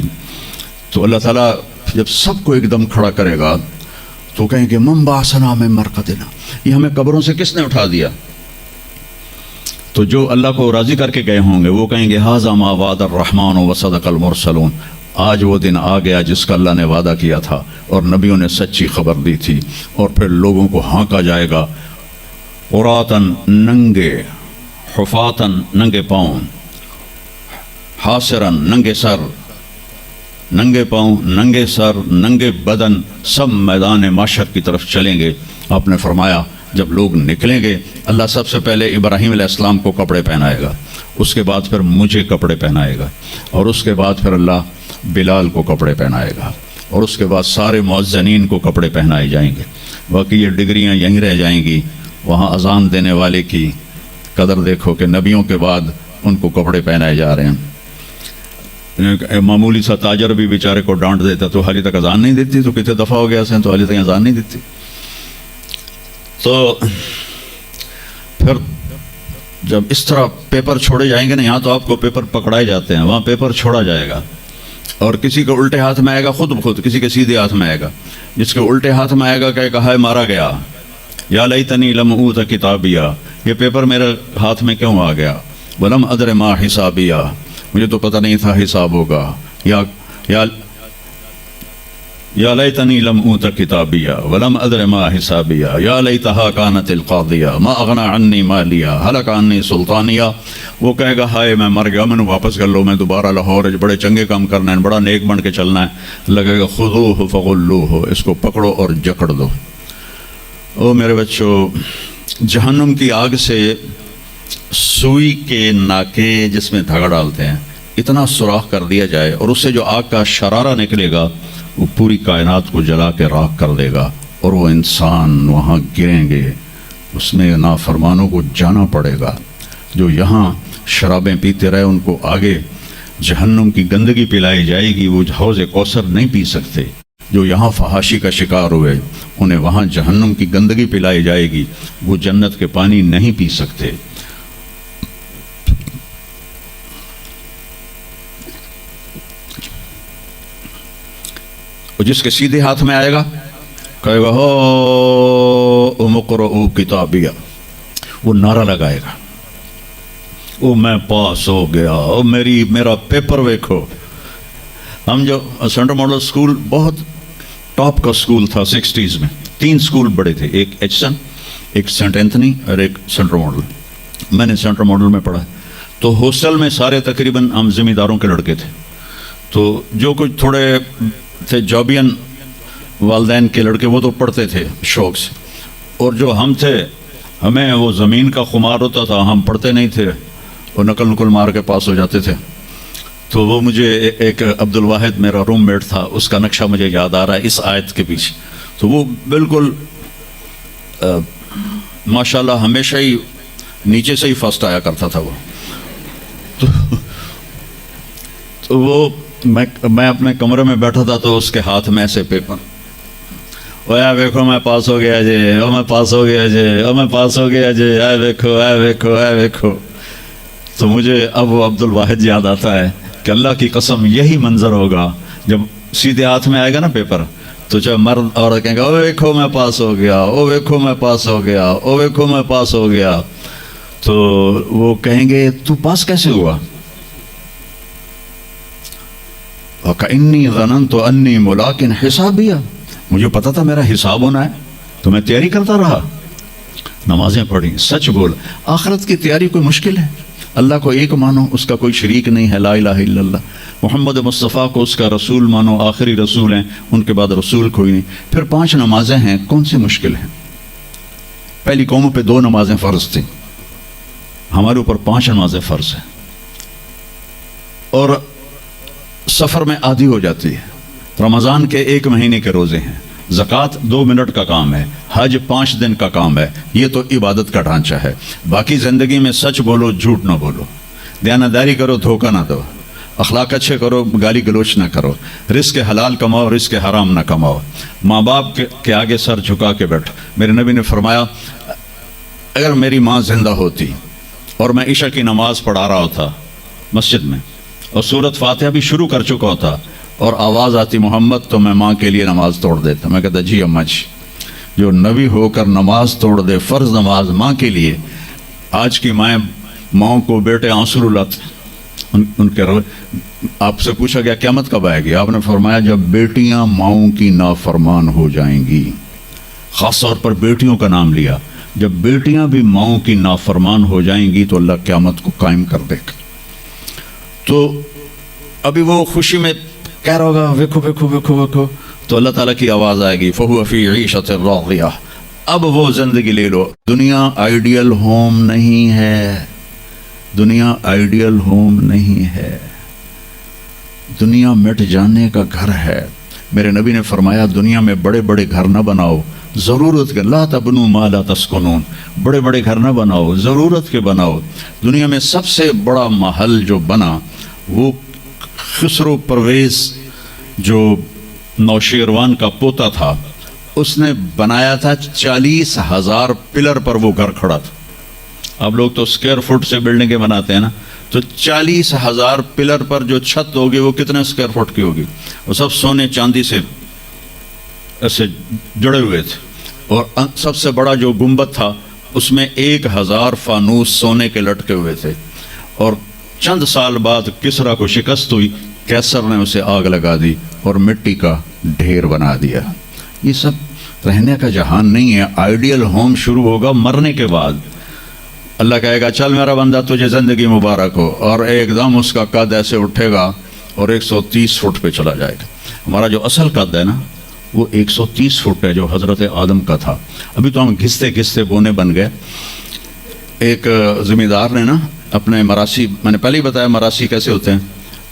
تو اللہ تعالیٰ جب سب کو ایک دم کھڑا کرے گا تو کہیں گے من بعثنا من مرقدنا، یہ ہمیں قبروں سے کس نے اٹھا دیا؟ تو جو اللہ کو راضی کر کے گئے ہوں گے وہ کہیں گے ھذا ما وعد الرحمن وصدق المرسلون، آج وہ دن آ گیا جس کا اللہ نے وعدہ کیا تھا اور نبیوں نے سچی خبر دی تھی۔ اور پھر لوگوں کو ہانکا جائے گا، عراتن ننگے، حفاتن ننگے پاؤں، حاسرن ننگے سر، ننگے پاؤں، ننگے سر، ننگے بدن، سب میدان معشر کی طرف چلیں گے۔ آپ نے فرمایا جب لوگ نکلیں گے اللہ سب سے پہلے ابراہیم علیہ السلام کو کپڑے پہنائے گا، اس کے بعد پھر مجھے کپڑے پہنائے گا، اور اس کے بعد پھر اللہ بلال کو کپڑے پہنائے گا، اور اس کے بعد سارے مؤذنین کو کپڑے پہنائے جائیں گے۔ باقی یہ ڈگریاں یہیں رہ جائیں گی۔ وہاں اذان دینے والے کی قدر دیکھو کہ نبیوں کے بعد ان کو کپڑے پہنائے جا رہے ہیں۔ معمولی سا تاجر بھی بیچارے کو ڈانٹ دیتا تو حالی تک اذان نہیں دیتی، تو کتنے دفعہ ہو گیا سے تو حالی تک اذان نہیں دیتی۔ تو پھر جب اس طرح پیپر چھوڑے جائیں گے نا، یہاں تو آپ کو پیپر پکڑائے جاتے ہیں، وہاں پیپر چھوڑا جائے گا، اور کسی کے الٹے ہاتھ میں آئے گا خود بخود، کسی کے سیدھے ہاتھ میں آئے گا۔ جس کے الٹے ہاتھ میں آئے گا کہے گا ہائے مارا گیا، یا لیتنی لم اوت کتابیہ، یہ پیپر میرے ہاتھ میں کیوں آ گیا؟ ولم ادر ما حسابیہ، مجھے تو پتہ نہیں تھا حساب ہوگا۔ یا لیتنی لم اوت کتابیہ ولم ادر ما حسابیہ، یا لیتہا کانت القاضیہ ما اغنی عنی مالیہ ہلک عنی سلطانیہ۔ وہ کہے گا ہائے میں مر گیا، میں نے واپس کر لو، میں دوبارہ لاہور بڑے چنگے کام کرنا ہے، بڑا نیک بن کے چلنا ہے۔ لگے گا خذوہ فغلوہ، اس کو پکڑو اور جکڑ دو۔ او میرے بچوں، جہنم کی آگ سے سوئی کے ناکے جس میں دھاگا ڈالتے ہیں اتنا سوراخ کر دیا جائے، اور اس سے جو آگ کا شرارہ نکلے گا وہ پوری کائنات کو جلا کے راکھ کر دے گا، اور وہ انسان وہاں گریں گے، اس میں نافرمانوں کو جانا پڑے گا۔ جو یہاں شرابیں پیتے رہے ان کو آگے جہنم کی گندگی پلائی جائے گی، وہ حوض کوثر نہیں پی سکتے۔ جو یہاں فحاشی کا شکار ہوئے انہیں وہاں جہنم کی گندگی پلائی جائے گی، وہ جنت کے پانی نہیں پی سکتے۔ جس کے سیدھے ہاتھ میں آئے گا کہے گا ہو مقرؤ کتابیہ، وہ نعرہ لگائے گا، او میں پاس ہو گیا، او میرا پیپر ویکھو، ہم جو سینٹرل ماڈل اسکول بہت ٹاپ کا اسکول تھا 60s میں. 3 اسکول بڑے تھے, ایک ایچسن, ایک سینٹ اینتھنی اور ایک سینٹرل ماڈل. میں نے سینٹرل ماڈل میں پڑھا. تو ہاسٹل میں سارے تقریباً ہم زمینداروں کے لڑکے تھے. تو جو کچھ تھوڑے تھے جابین والدین کے لڑکے وہ تو پڑھتے تھے شوق سے, اور جو ہم تھے ہمیں وہ زمین کا خمار ہوتا تھا, ہم پڑھتے نہیں تھے اور نقل مار کے پاس ہو جاتے تھے. تو وہ مجھے ایک عبد الواحد میرا روم میٹ تھا, اس کا نقشہ مجھے یاد آ رہا ہے اس آیت کے پیچھے. تو وہ بالکل ماشاءاللہ ہمیشہ ہی نیچے سے ہی فرسٹ آیا کرتا تھا وہ. تو وہ میں اپنے کمرے میں بیٹھا تھا تو اس کے ہاتھ میں ایسے پیپر, اوے دیکھو میں پاس ہو گیا جی, او میں پاس ہو گیا جی, او میں پاس ہو گیا جی, اے دیکھو اے دیکھو اے دیکھو. تو مجھے اب وہ عبد الواحد یاد آتا ہے کہ اللہ کی قسم یہی منظر ہوگا جب سیدھے ہاتھ میں آئے گا نا پیپر, تو جب مرد عورت کہیں گے او دیکھو میں پاس ہو گیا, او دیکھو میں پاس ہو گیا, او دیکھو میں پاس ہو گیا. تو وہ کہیں گے تو پاس کیسے ہوا؟ وَكَإِنِّي ظَنَنْتُ أَنِّي مُلَاقٍ حِسَابِيَ, مجھے پتا تھا میرا حساب ہونا ہے تو میں تیاری کرتا رہا, نمازیں پڑھی. سچ بول, آخرت کی تیاری کوئی مشکل ہے؟ اللہ کو ایک مانو, اس کا کوئی شریک نہیں ہے, لا الہ الا اللہ. محمد مصطفیٰ کو اس کا رسول مانو, آخری رسول ہیں, ان کے بعد رسول کوئی نہیں. پھر 5 نمازیں ہیں, کون سی مشکل ہیں؟ پہلی قوموں پہ 2 نمازیں فرض تھیں, ہمارے اوپر 5 نمازیں فرض ہیں. اور سفر میں آدھی ہو جاتی ہے. رمضان کے 1 مہینے کے روزے ہیں, زکوٰۃ 2 منٹ کا کام ہے, حج 5 دن کا کام ہے. یہ تو عبادت کا ڈھانچہ ہے. باقی زندگی میں سچ بولو, جھوٹ نہ بولو, دیانتداری کرو, دھوکہ نہ دو, اخلاق اچھے کرو, گالی گلوچ نہ کرو, رزق حلال کماؤ, رزق حرام نہ کماؤ, ماں باپ کے آگے سر جھکا کے بیٹھو. میرے نبی نے فرمایا اگر میری ماں زندہ ہوتی اور میں عشاء کی نماز پڑھا رہا ہوتا مسجد میں اور سورۃ فاتحہ بھی شروع کر چکا ہوتا اور آواز آتی محمد, تو میں ماں کے لیے نماز توڑ دیتا. میں کہتا جی اماں جی, جو نبی ہو کر نماز توڑ دے, فرض نماز ماں کے لیے. آج کی ماؤں کو بیٹے آنسو رلاتے, ان کے آپ سے پوچھا گیا قیامت کب آئے گی؟ آپ نے فرمایا جب بیٹیاں ماؤں کی نافرمان ہو جائیں گی. خاص طور پر بیٹیوں کا نام لیا. جب بیٹیاں بھی ماؤں کی نافرمان ہو جائیں گی تو اللہ قیامت کو قائم کر دے گا. تو ابھی وہ خوشی میں کہہ رہا ہوگا ویکھو ویکھو ویکھو ویکھو, تو اللہ تعالیٰ کی آواز آئے گی فَهُوَ فِي عِيشَةٍ رَاضِيَةٍ. اب وہ زندگی لے لو. دنیا آئیڈیل ہوم نہیں ہے, دنیا آئیڈیل ہوم نہیں ہے, دنیا مٹ جانے کا گھر ہے. میرے نبی نے فرمایا دنیا میں بڑے بڑے گھر نہ بناؤ, ضرورت کے, لا تبنوا ما لا تسکنون, بڑے بڑے گھر نہ بناؤ, ضرورت کے بناؤ. دنیا میں سب سے بڑا محل جو بنا وہ خسرو پرویز جو نوشیروان کا پوتا تھا, اس نے بنایا تھا. 40,000 پلر پر وہ گھر کھڑا تھا. اب لوگ تو اسکوائر فٹ سے بلڈنگیں بناتے ہیں نا, تو 40,000 پلر پر جو چھت ہوگی وہ کتنے اسکوائر فٹ کی ہوگی؟ وہ سب سونے چاندی سے ایسے جڑے ہوئے تھے. اور سب سے بڑا جو گنبد تھا اس میں 1,000 فانوس سونے کے لٹکے ہوئے تھے. اور چند سال بعد کسرا کو شکست ہوئی, کیسر نے اسے آگ لگا دی اور مٹی کا ڈھیر بنا دیا. یہ سب رہنے کا جہان نہیں ہے. آئیڈیل ہوم شروع ہوگا مرنے کے بعد. اللہ کہے گا چل میرا بندہ تجھے زندگی مبارک ہو, اور ایک دم اس کا قد ایسے اٹھے گا اور 130 فٹ پہ چلا جائے گا. ہمارا جو اصل قد ہے نا وہ 130 فٹ ہے جو حضرت آدم کا تھا. ابھی تو ہم گھستے گھستے بونے بن گئے. ایک زمیندار نے نا اپنے مراسی, میں نے پہلے ہی بتایا مراسی کیسے ہوتے ہیں,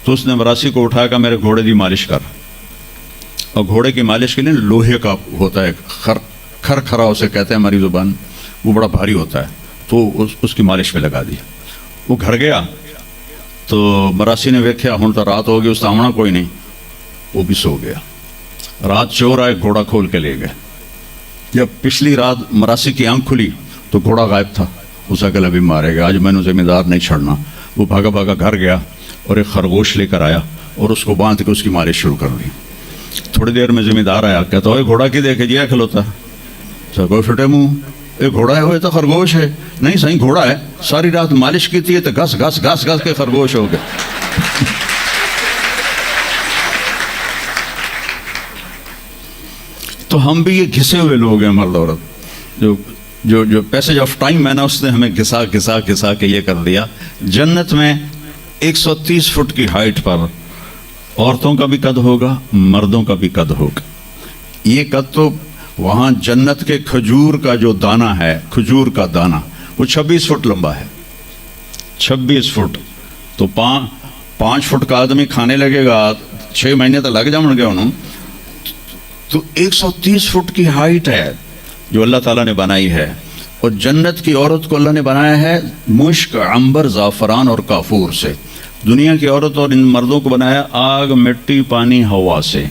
تو اس نے مراسی کو اٹھایا کہ میرے گھوڑے کی مالش کر. اور گھوڑے کی مالش کے لیے لوہے کا ہوتا ہے, کھر کھرا اسے کہتے ہیں ہماری زبان, وہ بڑا بھاری ہوتا ہے, تو اس کی مالش پہ لگا دیا. وہ گھر گیا تو مراسی نے ویکھیا ہوں تو رات ہو گئی, اس سامنا کوئی نہیں, وہ بھی سو گیا. رات چور آئے, گھوڑا کھول کے لے گئے. جب پچھلی رات مراسی کی آنکھ کھلی تو گھوڑا غائب تھا. اس کا ابھی مارے گا, آج میں نے زمیندار نہیں چھڑنا. وہ بھاگا بھاگا گھر گیا اور ایک خرگوش لے کر آیا اور اس کو باندھ کے اس کی مالش شروع کر دی. تھوڑی دیر میں زمیندار آیا, کہتا ہے گھوڑا کی دیکھے جی کھلوتا. کوئی فٹے منہ, ایک گھوڑا ہے, ہوئے تو خرگوش ہے. نہیں صحیح گھوڑا ہے, ساری رات مالش کی تھی تو گھس گھس گھس گھس کے خرگوش ہو گئے. تو ہم بھی یہ گھسے ہوئے لوگ ہیں مرد عورت. جو پیسج آف ٹائم ہے نا اس نے ہمیں گھسا کے یہ کر دیا. جنت میں 130 فٹ کی ہائٹ پر عورتوں کا بھی قد ہوگا, مردوں کا بھی قد ہوگا. یہ قد تو وہاں جنت کے کھجور کا جو دانہ ہے, کھجور کا دانہ وہ 26 فٹ لمبا ہے. 26 فٹ تو 5 فٹ کا آدمی کھانے لگے گا 6 مہینے تو لگ جاؤں گے انہوں. تو 130 فٹ کی ہائٹ ہے جو اللہ تعالیٰ نے بنائی ہے. اور جنت کی عورت کو اللہ نے بنایا ہے مشک, عنبر, زعفران اور کافور سے. دنیا کی عورت اور ان مردوں کو بنایا آگ, مٹی, پانی, ہوا سے.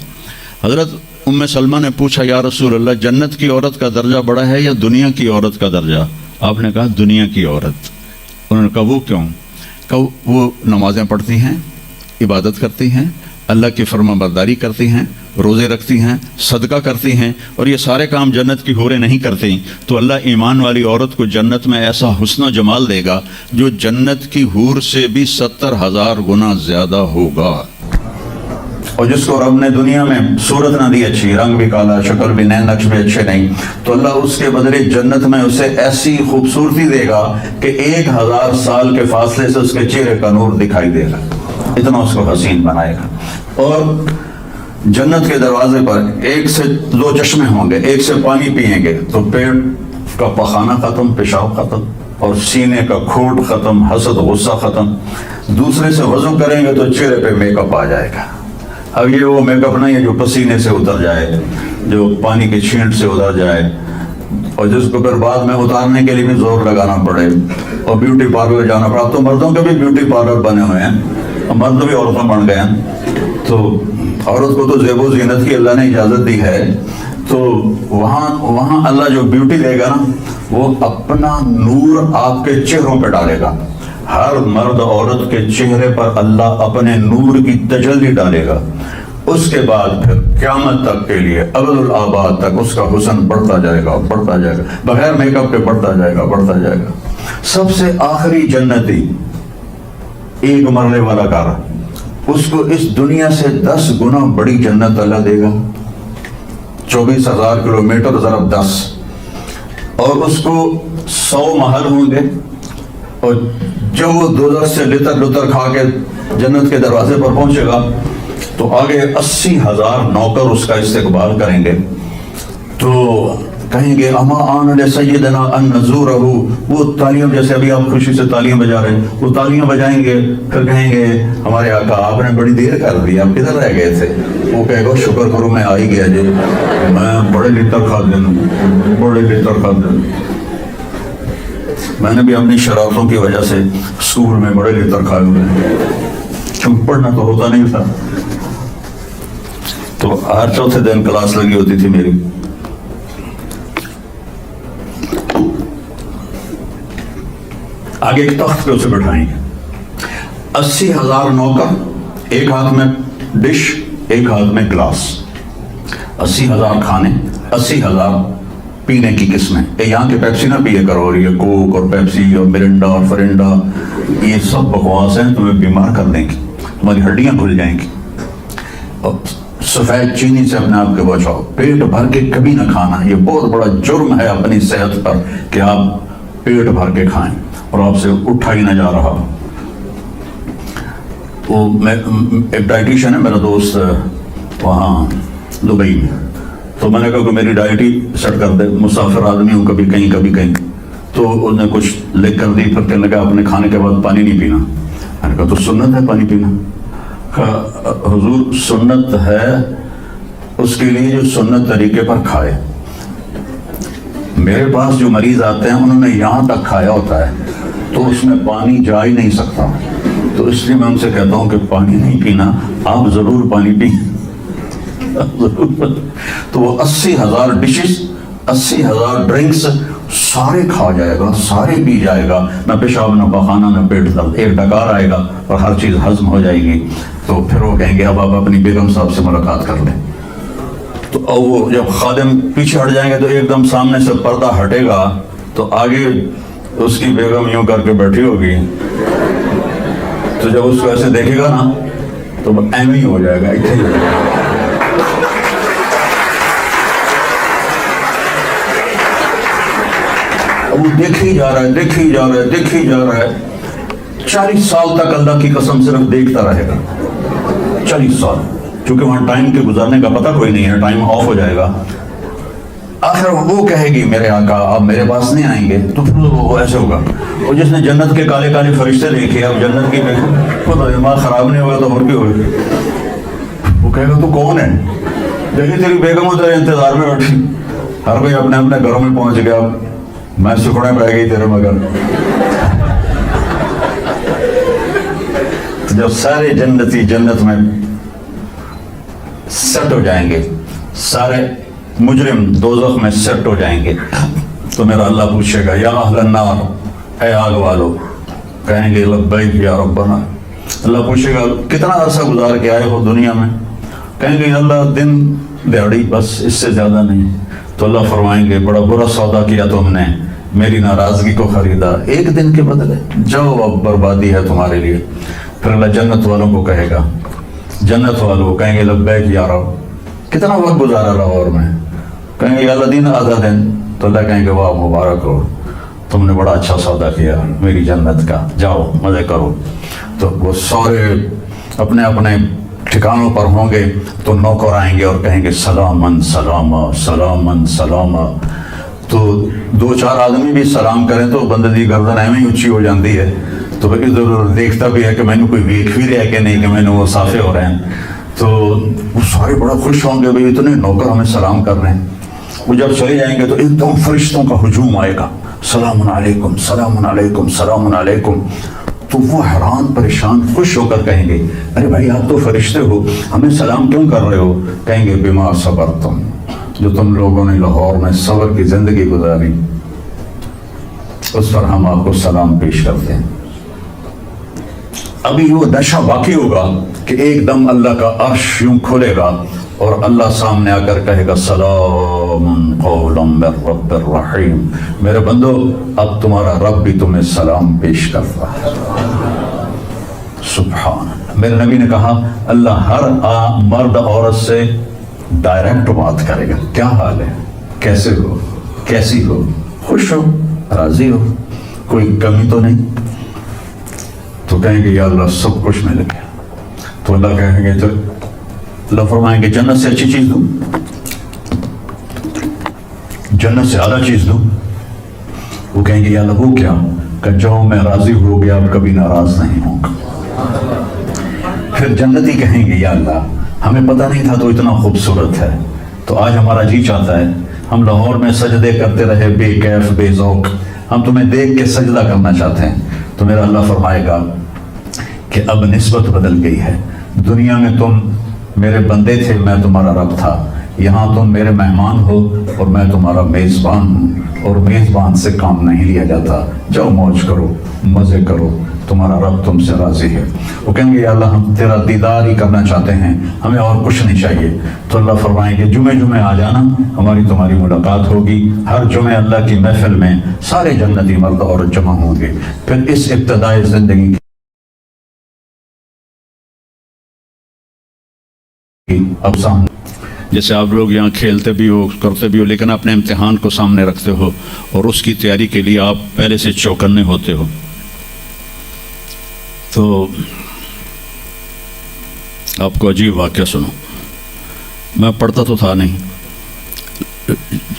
حضرت ام سلمہ نے پوچھا یا رسول اللہ جنت کی عورت کا درجہ بڑا ہے یا دنیا کی عورت کا درجہ؟ آپ نے کہا دنیا کی عورت. انہوں نے کہا وہ کیوں؟ کہ وہ نمازیں پڑھتی ہیں, عبادت کرتی ہیں, اللہ کی فرما برداری کرتی ہیں, روزے رکھتی ہیں, صدقہ کرتی ہیں, اور یہ سارے کام جنت کی حوریں نہیں کرتی. تو اللہ ایمان والی عورت کو جنت میں ایسا حسن و جمال دے گا جو جنت کی حور سے بھی 70,000 گنا زیادہ ہوگا. اور جس کو رب نے دنیا میں صورت نہ دی اچھی, رنگ بھی کالا, شکل بھی نہیں, نقش بھی اچھے نہیں, تو اللہ اس کے بدلے جنت میں اسے ایسی خوبصورتی دے گا کہ 1000 سال کے فاصلے سے اس کے چہرے کا نور دکھائی دے گا, اتنا اس کو حسین بنائے گا. اور جنت کے دروازے پر 1 سے 2 چشمے ہوں گے, ایک سے پانی پئیں گے تو پیٹ کا پخانہ ختم, پیشاب ختم, اور سینے کا کھوٹ ختم, حسد غصہ ختم. دوسرے سے وضو کریں گے تو چہرے پہ میک اپ آ جائے گا. اب یہ وہ میک اپ نہیں ہے جو پسینے سے اتر جائے, جو پانی کے چھینٹ سے اتر جائے, اور جس کو پھر بعد میں اتارنے کے لیے بھی زور لگانا پڑے اور بیوٹی پارلر جانا پڑا. تو مردوں کے بھی بیوٹی پارلر بنے ہوئے ہیں, مرد بھی عورتیں بن گئے ہیں. تو عورت کو تو زیب و زینت کی اللہ نے اجازت دی ہے, تو وہاں اللہ جو بیوٹی دے گا نا وہ اپنا نور آپ کے چہروں پہ ڈالے گا. ہر مرد عورت کے چہرے پر اللہ اپنے نور کی تجلی ڈالے گا. اس کے بعد پھر قیامت تک کے لیے ابد الآباد تک اس کا حسن بڑھتا جائے گا, بغیر میک اپ کے بڑھتا جائے گا. سب سے آخری جنتی ایک مرلے والا کارا, اس کو اس دنیا سے 10 گنا بڑی جنت اللہ دے گا. 24,000 کلومیٹر ضرب 10, اور اس کو 100 محل ہوں گے. اور جب وہ دوزخ سے لتر کھا کے جنت کے دروازے پر پہنچے گا تو آگے 80,000 نوکر اس کا استقبال کریں گے. تو کہیں گے اما آن لسیدنا ان نزورہ, وہ تالیاں, جیسے ابھی آپ خوشی سے تالیاں بجا رہے ہیں, وہ تالیاں بجائیں گے. پھر کہیں گے ہمارے آقا آپ نے بڑی دیر کر دی, آپ کدھر رہ گئے تھے؟ وہ کہے گا شکر کرو میں آ ہی گیا جی, میں بڑے لتر خادم. میں نے بھی اپنی شرارتوں کی وجہ سے اسکول میں بڑے لتر کھائے ہوئے ہیں, کیونکہ پڑھنا تو ہوتا نہیں تھا. تو ہر چوتھے دن کلاس لگی ہوتی تھی میری. آگے ایک تخت پہ اسے بٹھائیں گے, 80,000 نوکر, ایک ہاتھ میں ڈش, ایک ہاتھ میں گلاس, 80,000 کھانے, 80,000 پینے کی قسمیں. یہاں کے پیپسی نہ پیے کرو, اور یہ کوک اور پیپسی اور مرنڈا اور فرنڈا یہ سب بکواس ہیں, تمہیں بیمار کر دیں گی, تمہاری ہڈیاں کھل جائیں گی. اور سفید چینی سے اپنے آپ کے بچاؤ, پیٹ بھر کے کبھی نہ کھانا. یہ بہت بڑا جرم ہے اپنی صحت پر کہ آپ پیٹ بھر کے کھائیں اور آپ سے اٹھا ہی نہ جا رہا. وہ ایک ڈائٹیشن ہے میرا دوست وہاں دبئی میں, تو میں نے کہا کہ میری ڈائٹ ہی سیٹ کر دے, مسافر آدمی ہوں, کبھی کہیں. تو انہوں نے کچھ لکھ کر دی, پھر کہنے لگا اپنے کھانے کے بعد پانی نہیں پینا. میں نے کہا تو سنت ہے پانی پینا. کہا حضور سنت ہے اس کے لیے جو سنت طریقے پر کھائے. میرے پاس جو مریض آتے ہیں انہوں نے یہاں تک کھایا ہوتا ہے تو اس میں پانی جا ہی نہیں سکتا, تو اس لیے میں ان سے کہتا ہوں کہ پانی نہیں پینا, آپ ضرور پانی پئیں. تو وہ 80,000 ڈشز, 80,000 ڈرنکس سارے کھا جائے گا, سارے پی جائے گا, نہ پیشاب نہ پخانہ نہ پیٹ درد, ایک ڈکار آئے گا اور ہر چیز ہضم ہو جائے گی. تو پھر وہ کہیں گے اب آپ اپنی بیگم صاحب سے ملاقات کر لیں. تو وہ جب خادم پیچھے ہٹ جائیں گے تو ایک دم سامنے سے پردہ ہٹے گا, تو آگے اس کی بیگم یوں کر کے بیٹھی ہوگی. تو جب اس کو ایسے دیکھے گا نا تو ایم ہی ہو جائے گا, اور وہ دیکھ ہی جا رہا ہے، دیکھ ہی جا رہا ہے، دیکھ ہی جا رہا ہے. 40 سال تک اللہ کی قسم صرف دیکھتا رہے گا. 40 سال، چونکہ وہاں ٹائم کے گزارنے کا پتہ کوئی نہیں ہے، ٹائم آف ہو جائے گا. آخر وہ کہے گی میرے آقا آپ میرے پاس نہیں آئیں گے، تو پھر وہ ایسے ہوگا. اور جس نے جنت کے کالے کالے فرشتے دیکھے، اب جنت کی دیکھو، دماغ خراب نہیں ہوگا تو اور بھی ہوگا. وہ کہے گا تو کون ہے؟ دیکھیں تیری بیگم تیرے انتظار میں بیٹھی، ہر کوئی اپنے اپنے گھروں میں پہنچ گیا، میں سکھڑے پہ گئی تیرے مگر. جب سارے جنتی جنت میں سیٹ ہو جائیں گے، سارے مجرم دوزخ میں سیٹ ہو جائیں گے، تو میرا اللہ پوچھے گا یا اہل النار، اے آگ والو. کہیں گے لبیک یا ربنا. اللہ پوچھے گا کتنا عرصہ گزار کے آئے ہو دنیا میں؟ کہیں گے اللہ دن دیہڑی، بس اس سے زیادہ نہیں. تو اللہ فرمائیں گے بڑا برا سودا کیا تم نے، میری ناراضگی کو خریدا 1 دن کے بدلے، جاؤ اب بربادی ہے تمہارے لیے. پھر اللہ جنت والوں کو کہے گا، جنت والوں کہیں گے لبیک یا رب، کتنا وقت گزارا لاہور میں؟ کہیں گے اللہ دن آدھا دن. تو اللہ کہیں گے واہ مبارک ہو، تم نے بڑا اچھا سودا کیا میری جنت کا، جاؤ مزے کرو. تو وہ سارے اپنے اپنے ٹھکانوں پر ہوں گے، تو نوکر آئیں گے اور کہیں گے سلامن سلاما سلامن سلاما. تو 2-4 آدمی بھی سلام کریں تو بندے دی گردن ایویں اونچی ہو جاتی ہے، تو ادھر ادھر دیکھتا بھی ہے کہ میں نے کوئی ویکھ بھی رہا ہے کہ نہیں، کہ میں نے وہ صافے ہو رہے ہیں. تو وہ سارے بڑا خوش ہوں گے، بھائی اتنے نوکر ہمیں سلام کر رہے ہیں. وہ جب چلے جائیں گے تو ایک دم فرشتوں کا ہجوم آئے گا، سلام علیکم سلام علیکم سلام علیکم. تو وہ حیران پریشان خوش ہو کر کہیں گے ارے بھائی آپ تو فرشتے ہو، ہمیں سلام کیوں کر رہے ہو؟ کہیں گے بما صبرتم، جو تم لوگوں نے لاہور میں صبر کی زندگی گزاری اس پر ہم آپ کو سلام پیش کرتے ہیں. ابھی وہ دشہ باقی ہوگا کہ ایک دم اللہ کا عرش یوں کھلے گا اور اللہ سامنے آ کر کہے گا سلام قولا من رب الرحیم. میرے بندو اب تمہارا رب بھی تمہیں سلام پیش کر رہا ہے. سبحان اللہ. میرے نبی نے کہا اللہ ہر مرد عورت سے ڈائریکٹ بات کرے گا، کیا حال ہے، کیسے ہو، کیسی ہو، خوش ہو، راضی ہو، کوئی کمی تو نہیں؟ تو کہیں گے یا اللہ سب کچھ مل گیا. تو اللہ کہیں گے، تو اللہ فرمائیں گے جنت سے اچھی چیز دوں، جنت سے اعلیٰ چیز دوں. وہ کہیں گے یا اللہ وہ کیا؟ کہ جو میں راضی ہو گیا اب کبھی ناراض نہیں ہوں گا. پھر جنتی کہیں گے یا اللہ ہمیں پتہ نہیں تھا تو اتنا خوبصورت ہے، تو آج ہمارا جی چاہتا ہے ہم لاہور میں سجدے کرتے رہے بے کیف بے ذوق، ہم تمہیں دیکھ کے سجدہ کرنا چاہتے ہیں. تو میرا اللہ فرمائے گا کہ اب نسبت بدل گئی ہے. دنیا میں تم میرے بندے تھے، میں تمہارا رب تھا، یہاں تم میرے مہمان ہو اور میں تمہارا میزبان ہوں، اور میزبان سے کام نہیں لیا جاتا. جاؤ موج کرو، مزے کرو، تمہارا رب تم سے راضی ہے. وہ کہیں گے یا اللہ ہم تیرا دیدار ہی کرنا چاہتے ہیں، ہمیں اور کچھ نہیں چاہیے. تو اللہ فرمائیں گے جمعے آ جانا، ہماری تمہاری ملاقات ہوگی. ہر جمعے اللہ کی محفل میں سارے جنتی مرد عورت جمع ہوں گے. پھر اس ابتدائی زندگی کی اب سامنے، جیسے آپ لوگ یہاں کھیلتے بھی ہو کرتے بھی ہو، لیکن اپنے امتحان کو سامنے رکھتے ہو اور اس کی تیاری کے لیے آپ پہلے سے چوکنے ہوتے ہو. تو آپ کو عجیب واقعہ سنو. میں پڑھتا تو تھا نہیں،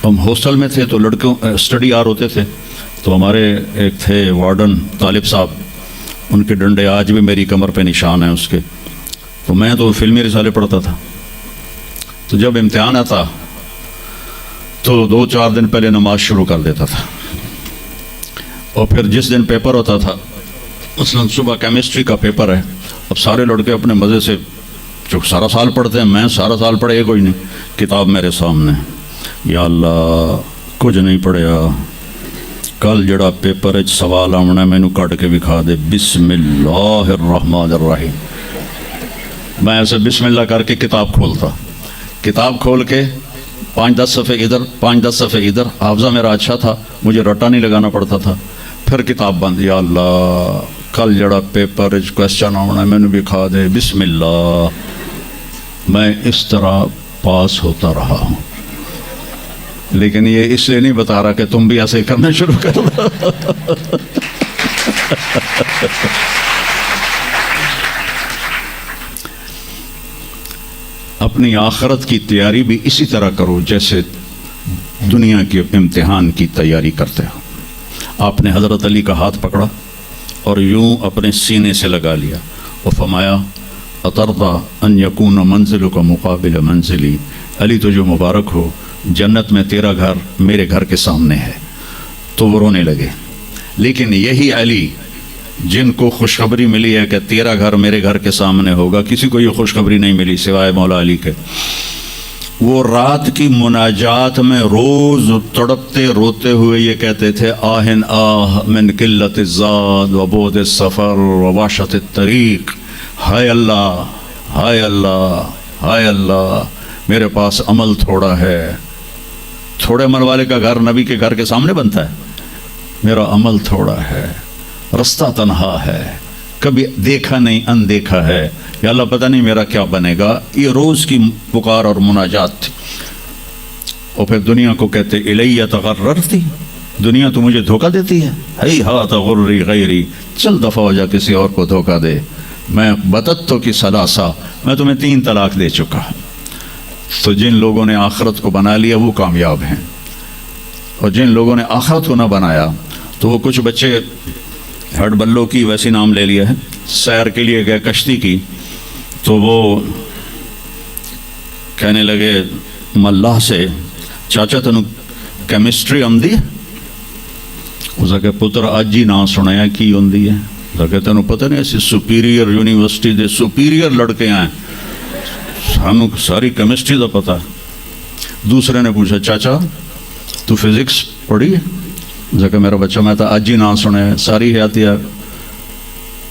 ہم ہاسٹل میں تھے تو لڑکوں اسٹڈی آر ہوتے تھے. تو ہمارے ایک تھے وارڈن طالب صاحب، ان کے ڈنڈے آج بھی میری کمر پہ نشان ہیں اس کے. تو میں تو فلمی رسالے پڑھتا تھا. تو جب امتحان آتا تو 2-4 دن پہلے نماز شروع کر دیتا تھا، اور پھر جس دن پیپر ہوتا تھا، مثلاً صبح کیمسٹری کا پیپر ہے، اب سارے لڑکے اپنے مزے سے جو سارا سال پڑھتے ہیں، میں سارا سال پڑھے کوئی نہیں، کتاب میرے سامنے، یا اللہ کچھ نہیں پڑھیا، کل جڑا پیپر سوال آنا مینو کٹ کے دکھا دے، بسم اللہ الرحمن الرحیم. میں ایسے بسم اللہ کر کے کتاب کھولتا، کتاب کھول کے 5-10 صفحے ادھر 5-10 صفحے ادھر. حافظہ میرا اچھا تھا، مجھے رٹا نہیں لگانا پڑتا تھا. پھر کتاب بند، یا اللہ کل جڑا پیپر کوشچن آنا میں نے دکھا دے، بسم اللہ. میں اس طرح پاس ہوتا رہا ہوں. لیکن یہ اس لیے نہیں بتا رہا کہ تم بھی ایسے کرنا شروع کر دو. اپنی آخرت کی تیاری بھی اسی طرح کرو جیسے دنیا کے امتحان کی تیاری کرتے ہو. آپ نے حضرت علی کا ہاتھ پکڑا اور یوں اپنے سینے سے لگا لیا اور فرمایا اترضى ان یکون منزلک مقابل منزلی، علی تو جو مبارک ہو، جنت میں تیرا گھر میرے گھر کے سامنے ہے. تو وہ رونے لگے. لیکن یہی علی جن کو خوشخبری ملی ہے کہ تیرا گھر میرے گھر کے سامنے ہوگا، کسی کو یہ خوشخبری نہیں ملی سوائے مولا علی کے. وہ رات کی مناجات میں روز تڑپتے روتے ہوئے یہ کہتے تھے آہن آہ من قلت الزاد و بعد السفر و وحشت الطریق، ہائے اللہ ہائے اللہ ہائے اللہ، میرے پاس عمل تھوڑا ہے. تھوڑے عمل والے کا گھر نبی کے گھر کے سامنے بنتا ہے. میرا عمل تھوڑا ہے، رستہ تنہا ہے، کبھی دیکھا نہیں اندیکھا ہے، یا اللہ پتہ نہیں میرا کیا بنے گا. یہ روز کی پکار اور مناجات تھی. اور پھر دنیا کو کہتے الیہ تغررتی، دنیا تو مجھے دھوکہ دیتی ہے. ہی ہاتھ غری غیری، چل دفعہ ہو جا کسی اور کو دھوکہ دے. میں بتتو کی ثلاثہ، میں تمہیں 3 طلاق دے چکا. تو جن لوگوں نے آخرت کو بنا لیا وہ کامیاب ہیں، اور جن لوگوں نے آخرت کو نہ بنایا تو وہ کچھ بچے ہڈ بلوں کی ویسی نام لے لیا ہے، سیر کے لیے گئے کشتی کی، تو وہ کہنے لگے ملاح سے چاچا تینوں کیمسٹری آندی ہے؟ اس کہ پتر اج ہی نہ سنیا کی ہوندی ہے. کہ تینوں پتہ نہیں ایسی سپیریئر یونیورسٹی دے سپیریئر لڑکے ہیں، سانوں ساری کیمسٹری دا پتہ. دوسرے نے پوچھا چاچا تو فزکس پڑھی ہے؟ کہ میرا بچہ میں تو اج ہی نہ سنیا، ساری حیاتیہ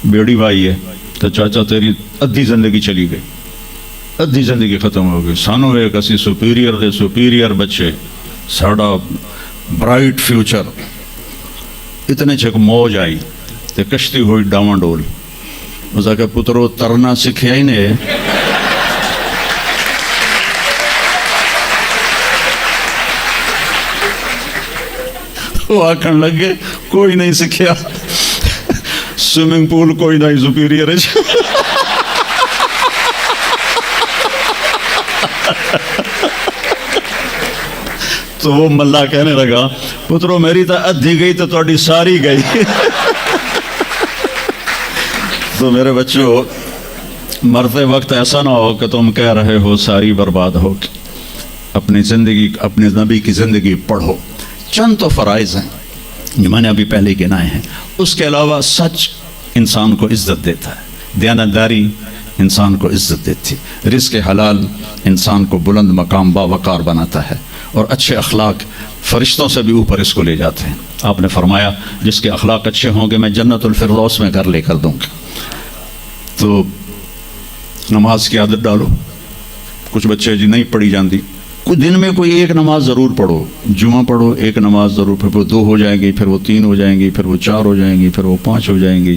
بیڑی بھائی ہے. تو چاچا تیری ادھی زندگی چلی گئی، ادھی زندگی ختم ہو گئی. سانوں ایک اسی سپیریئر دے سپیریئر بچے، ساڑا برائٹ فیوچر. اتنے چک موج آئی تے کشتی ہوئی ڈاواں ڈول. اس کہ پترو ترنا سکھیا ہی نے. وہ آکھن لگے کوئی نہیں سکھیا، سوئمنگ پول کوئی نہیں سپیریئر ہے. تو وہ ملا کہنے لگا پترو میری تو ادھی گئی تو تھوڑی ساری گئی. تو میرے بچوں، مرتے وقت ایسا نہ ہو کہ تم کہہ رہے ہو ساری برباد ہوگی. اپنی زندگی، اپنے نبی کی زندگی پڑھو. چند تو فرائض ہیں جو میں نے ابھی پہلے گنائے ہیں. اس کے علاوہ سچ انسان کو عزت دیتا ہے، دیانتداری انسان کو عزت دیتی، رزق حلال انسان کو بلند مقام باوقار بناتا ہے، اور اچھے اخلاق فرشتوں سے بھی اوپر اس کو لے جاتے ہیں. آپ نے فرمایا جس کے اخلاق اچھے ہوں گے میں جنت الفردوس میں گھر لے کر دوں گا. تو نماز کی عادت ڈالو. کچھ بچے جی نہیں پڑھی جاندی، کچھ دن میں کوئی ایک نماز ضرور پڑھو. جمعہ پڑھو ایک نماز ضرور، پھر وہ 2 ہو جائیں گی، پھر وہ 3 ہو جائیں گی، پھر وہ 4 ہو جائیں گی، پھر وہ 5 ہو جائیں گی.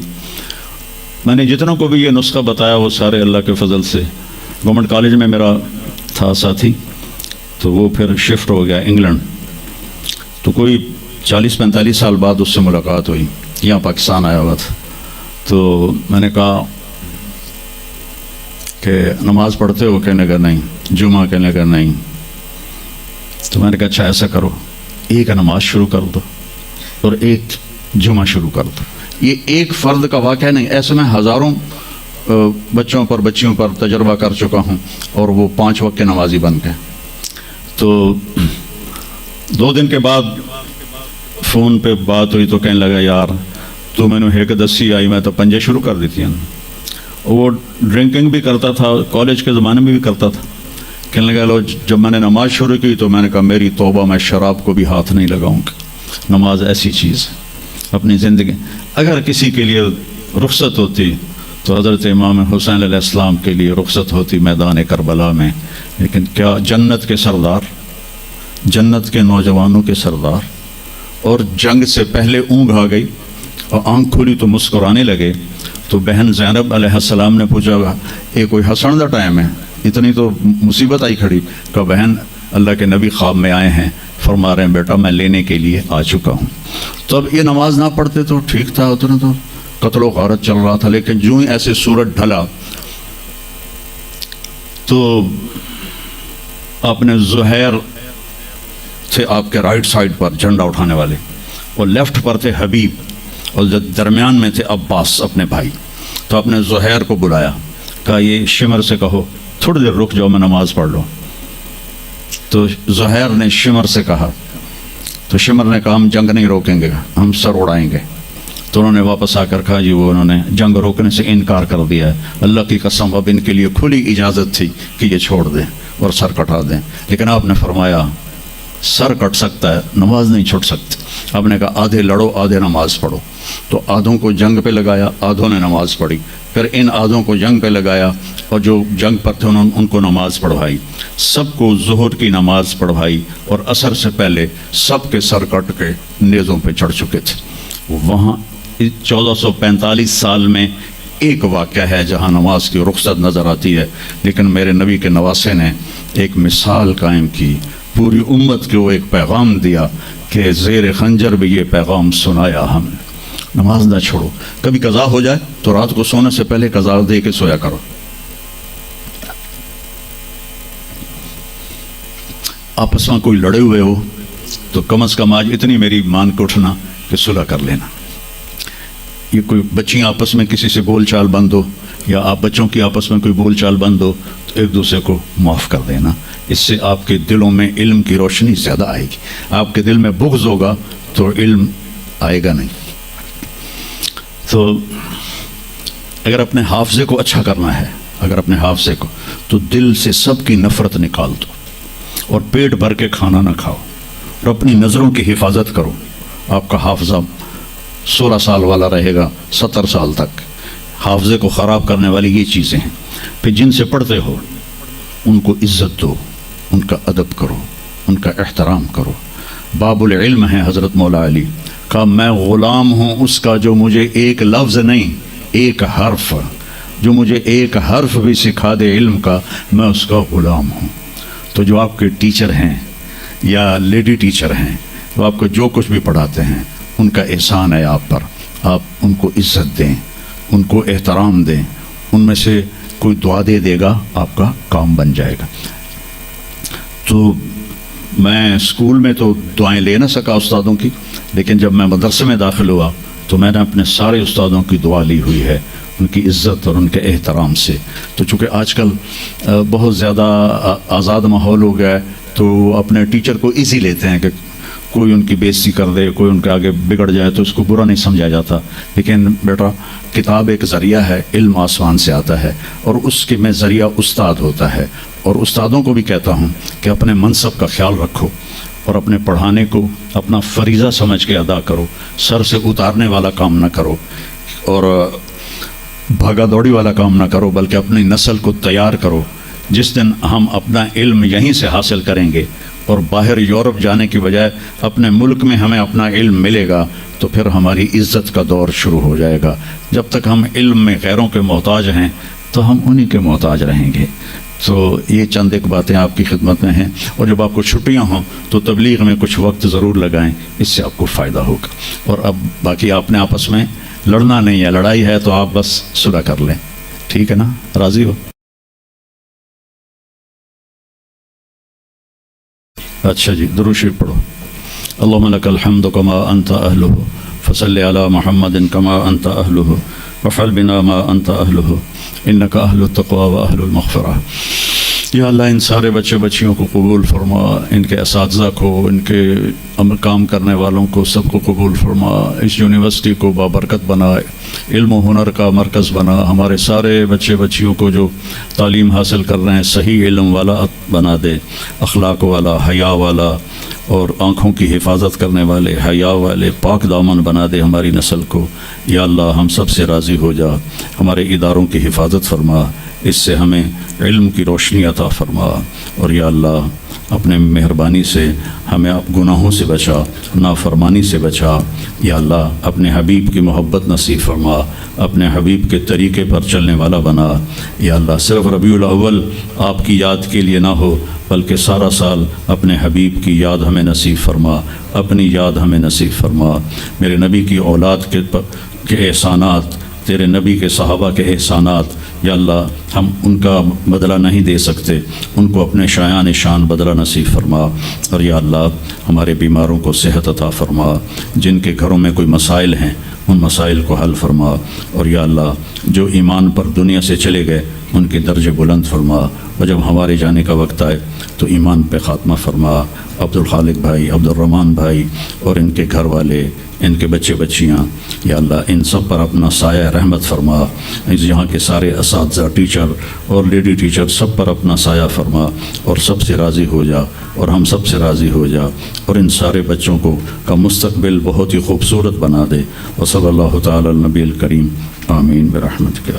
میں نے جتنوں کو بھی یہ نسخہ بتایا وہ سارے اللہ کے فضل سے. گورنمنٹ کالج میں میرا تھا ساتھی، تو وہ پھر شفٹ ہو گیا انگلینڈ. تو کوئی 40-45 سال بعد اس سے ملاقات ہوئی، یہاں پاکستان آیا ہوا تھا. تو میں نے کہا کہ نماز پڑھتے ہو؟ کہنے کا نہیں. جمعہ؟ کہنے کا نہیں. تو میں نے کہا اچھا ایسا کرو، ایک نماز شروع کر دو اور ایک جمعہ شروع کر دو. یہ ایک فرد کا واقعہ نہیں، ایسے میں ہزاروں بچوں پر بچیوں پر تجربہ کر چکا ہوں، اور وہ 5 وقت کے نمازی بن گئے. تو 2 دن کے بعد فون پہ بات ہوئی تو کہنے لگا یار تو میں نے ایک دسی آئی، میں تو پنجے شروع کر دیتی ہیں. وہ ڈرنکنگ بھی کرتا تھا، کالج کے زمانے میں بھی کرتا تھا. کہنے لگا لو جب میں نے نماز شروع کی تو میں نے کہا میری توبہ، میں شراب کو بھی ہاتھ نہیں لگاؤں گا. نماز ایسی چیز ہے اپنی زندگی. اگر کسی کے لیے رخصت ہوتی تو حضرت امام حسین علیہ السلام کے لیے رخصت ہوتی میدان کربلا میں. لیکن کیا جنت کے سردار، جنت کے نوجوانوں کے سردار، اور جنگ سے پہلے اونگ آ گئی اور آنکھ کھلی تو مسکرانے لگے. تو بہن زینب علیہ السلام نے پوچھا یہ کوئی ہنسن کا ٹائم ہے، اتنی تو مصیبت آئی کھڑی. کہ بہن اللہ کے نبی خواب میں آئے ہیں، فرما رہے ہیں بیٹا میں لینے کے لیے آ چکا ہوں. تو اب یہ نماز نہ پڑھتے تو ٹھیک تھا, اتنا تو قتل و غارت چل رہا تھا, لیکن جو ہی ایسے سورج ڈھلا تو آپ نے زہیر تھے آپ کے رائٹ سائڈ پر جھنڈا اٹھانے والے, اور لیفٹ پر تھے حبیب, اور درمیان میں تھے عباس اپنے بھائی. تو آپ نے زہیر کو بلایا, کہا یہ شمر سے کہو تھوڑی دیر رک جاؤ میں نماز پڑھ لوں. تو زہیر نے شمر سے کہا, تو شمر نے کہا ہم جنگ نہیں روکیں گے, ہم سر اڑائیں گے. تو انہوں نے واپس آ کر کہا جی وہ انہوں نے جنگ روکنے سے انکار کر دیا ہے, اللہ کی قسم اب ان کے لیے کھلی اجازت تھی کہ یہ چھوڑ دیں اور سر کٹا دیں, لیکن آپ نے فرمایا سر کٹ سکتا ہے نماز نہیں چھوٹ سکتی. آپ نے کہا آدھے لڑو آدھے نماز پڑھو. تو آدھوں کو جنگ پہ لگایا, آدھوں نے نماز پڑھی. پھر ان آدھوں کو جنگ پہ لگایا اور جو جنگ پر تھے انہوں نے ان کو نماز پڑھوائی. سب کو ظہر کی نماز پڑھوائی اور عصر سے پہلے سب کے سر کٹ کے نیزوں پہ چڑھ چکے تھے. وہاں 1445 سال میں ایک واقعہ ہے جہاں نماز کی رخصت نظر آتی ہے, لیکن میرے نبی کے نواسے نے ایک مثال قائم کی, پوری امت کو ایک پیغام دیا کہ زیر خنجر بھی یہ پیغام سنایا ہم نے, نماز نہ چھوڑو. کبھی قضا ہو جائے تو رات کو سونے سے پہلے قضا دے کے سویا کرو. آپس میں کوئی لڑے ہوئے ہو تو کم از کم آج اتنی میری مان کے اٹھنا کہ صلح کر لینا. یہ کوئی بچیاں آپس میں کسی سے بول چال بند ہو, یا آپ بچوں کی آپس میں کوئی بول چال بند ہو, تو ایک دوسرے کو معاف کر دینا. اس سے آپ کے دلوں میں علم کی روشنی زیادہ آئے گی. آپ کے دل میں بغض ہوگا تو علم آئے گا نہیں. تو اگر اپنے حافظے کو اچھا کرنا ہے, اگر اپنے حافظے کو, تو دل سے سب کی نفرت نکال دو, اور پیٹ بھر کے کھانا نہ کھاؤ, اور اپنی نظروں کی حفاظت کرو. آپ کا حافظہ 16 سال والا رہے گا 70 سال تک. حافظے کو خراب کرنے والی یہ چیزیں ہیں. پھر جن سے پڑھتے ہو ان کو عزت دو, ان کا ادب کرو, ان کا احترام کرو. باب العلم ہے حضرت مولا علی, کہا میں غلام ہوں اس کا جو مجھے ایک لفظ نہیں ایک حرف, جو مجھے ایک حرف بھی سکھا دے علم کا, میں اس کا غلام ہوں. تو جو آپ کے ٹیچر ہیں یا لیڈی ٹیچر ہیں, وہ آپ کو جو کچھ بھی پڑھاتے ہیں, ان کا احسان ہے آپ پر. آپ ان کو عزت دیں, ان کو احترام دیں. ان میں سے کوئی دعا دے دے گا آپ کا کام بن جائے گا. تو میں اسکول میں تو دعائیں لے نہ سکا استادوں کی, لیکن جب میں مدرسے میں داخل ہوا تو میں نے اپنے سارے استادوں کی دعا لی ہوئی ہے, ان کی عزت اور ان کے احترام سے. تو چونکہ آج کل بہت زیادہ آزاد ماحول ہو گیا ہے, تو اپنے ٹیچر کو ایزی لیتے ہیں کہ کوئی ان کی بےعزتی کر دے, کوئی ان کے آگے بگڑ جائے تو اس کو برا نہیں سمجھا جاتا. لیکن بیٹا کتاب ایک ذریعہ ہے, علم آسمان سے آتا ہے, اور اس کے میں ذریعہ استاد ہوتا ہے. اور استادوں کو بھی کہتا ہوں کہ اپنے منصب کا خیال رکھو, اور اپنے پڑھانے کو اپنا فریضہ سمجھ کے ادا کرو. سر سے اتارنے والا کام نہ کرو, اور بھاگا دوڑی والا کام نہ کرو, بلکہ اپنی نسل کو تیار کرو. جس دن ہم اپنا علم یہیں سے حاصل کریں گے اور باہر یورپ جانے کی بجائے اپنے ملک میں ہمیں اپنا علم ملے گا, تو پھر ہماری عزت کا دور شروع ہو جائے گا. جب تک ہم علم میں غیروں کے محتاج ہیں تو ہم انہی کے محتاج رہیں گے. تو یہ چند ایک باتیں آپ کی خدمت میں ہیں, اور جب آپ کو چھٹیاں ہوں تو تبلیغ میں کچھ وقت ضرور لگائیں, اس سے آپ کو فائدہ ہوگا. اور اب باقی آپ نے آپس میں لڑنا نہیں ہے, لڑائی ہے تو آپ بس صلح کر لیں, ٹھیک ہے نا؟ راضی ہو؟ اچھا جی, درود شریف پڑھو. اللہم لک الحمد کما انت اہلہ فصلی علی محمد کما انت اہلہ وفعل بنا ما انت اہلہ انک اہل التقوی و اہل المغفرہ. یا اللہ ان سارے بچے بچیوں کو قبول فرما, ان کے اساتذہ کو, ان کے کام کرنے والوں کو, سب کو قبول فرما. اس یونیورسٹی کو بابرکت بنا, علم و ہنر کا مرکز بنا. ہمارے سارے بچے بچیوں کو جو تعلیم حاصل کر رہے ہیں صحیح علم والا بنا دے, اخلاق والا, حیا والا, اور آنکھوں کی حفاظت کرنے والے, حیا والے, پاک دامن بنا دے ہماری نسل کو. یا اللہ ہم سب سے راضی ہو جا, ہمارے اداروں کی حفاظت فرما, اس سے ہمیں علم کی روشنی عطا فرما. اور یا اللہ اپنے مہربانی سے ہمیں گناہوں سے بچا, نافرمانی سے بچا. یا اللہ اپنے حبیب کی محبت نصیب فرما, اپنے حبیب کے طریقے پر چلنے والا بنا. یا اللہ صرف ربیع الاول آپ کی یاد کے لیے نہ ہو, بلکہ سارا سال اپنے حبیب کی یاد ہمیں نصیب فرما، اپنی یاد ہمیں نصیب فرما۔ میرے نبی کی اولاد کے احسانات، تیرے نبی کے صحابہ کے احسانات، یا اللہ ہم ان کا بدلہ نہیں دے سکتے، ان کو اپنے شایان شان بدلہ نصیب فرما۔ اور یا اللہ ہمارے بیماروں کو صحت عطا فرما، جن کے گھروں میں کوئی مسائل ہیں ان مسائل کو حل فرما۔ اور یا اللہ جو ایمان پر دنیا سے چلے گئے ان کے درجے بلند فرما، اور جب ہمارے جانے کا وقت آئے تو ایمان پہ خاتمہ فرما۔ عبدالخالق بھائی، عبدالرحمن بھائی اور ان کے گھر والے، ان کے بچے بچیاں، یا اللہ ان سب پر اپنا سایہ رحمت فرما۔ یہاں کے سارے اساتذہ، ٹیچر اور لیڈی ٹیچر سب پر اپنا سایہ فرما، اور سب سے راضی ہو جا، اور ہم سب سے راضی ہو جا، اور ان سارے بچوں کا مستقبل بہت ہی خوبصورت بنا دے۔ وصلی اللہ تعالی علی النبی الکریم، آمین برحمتک۔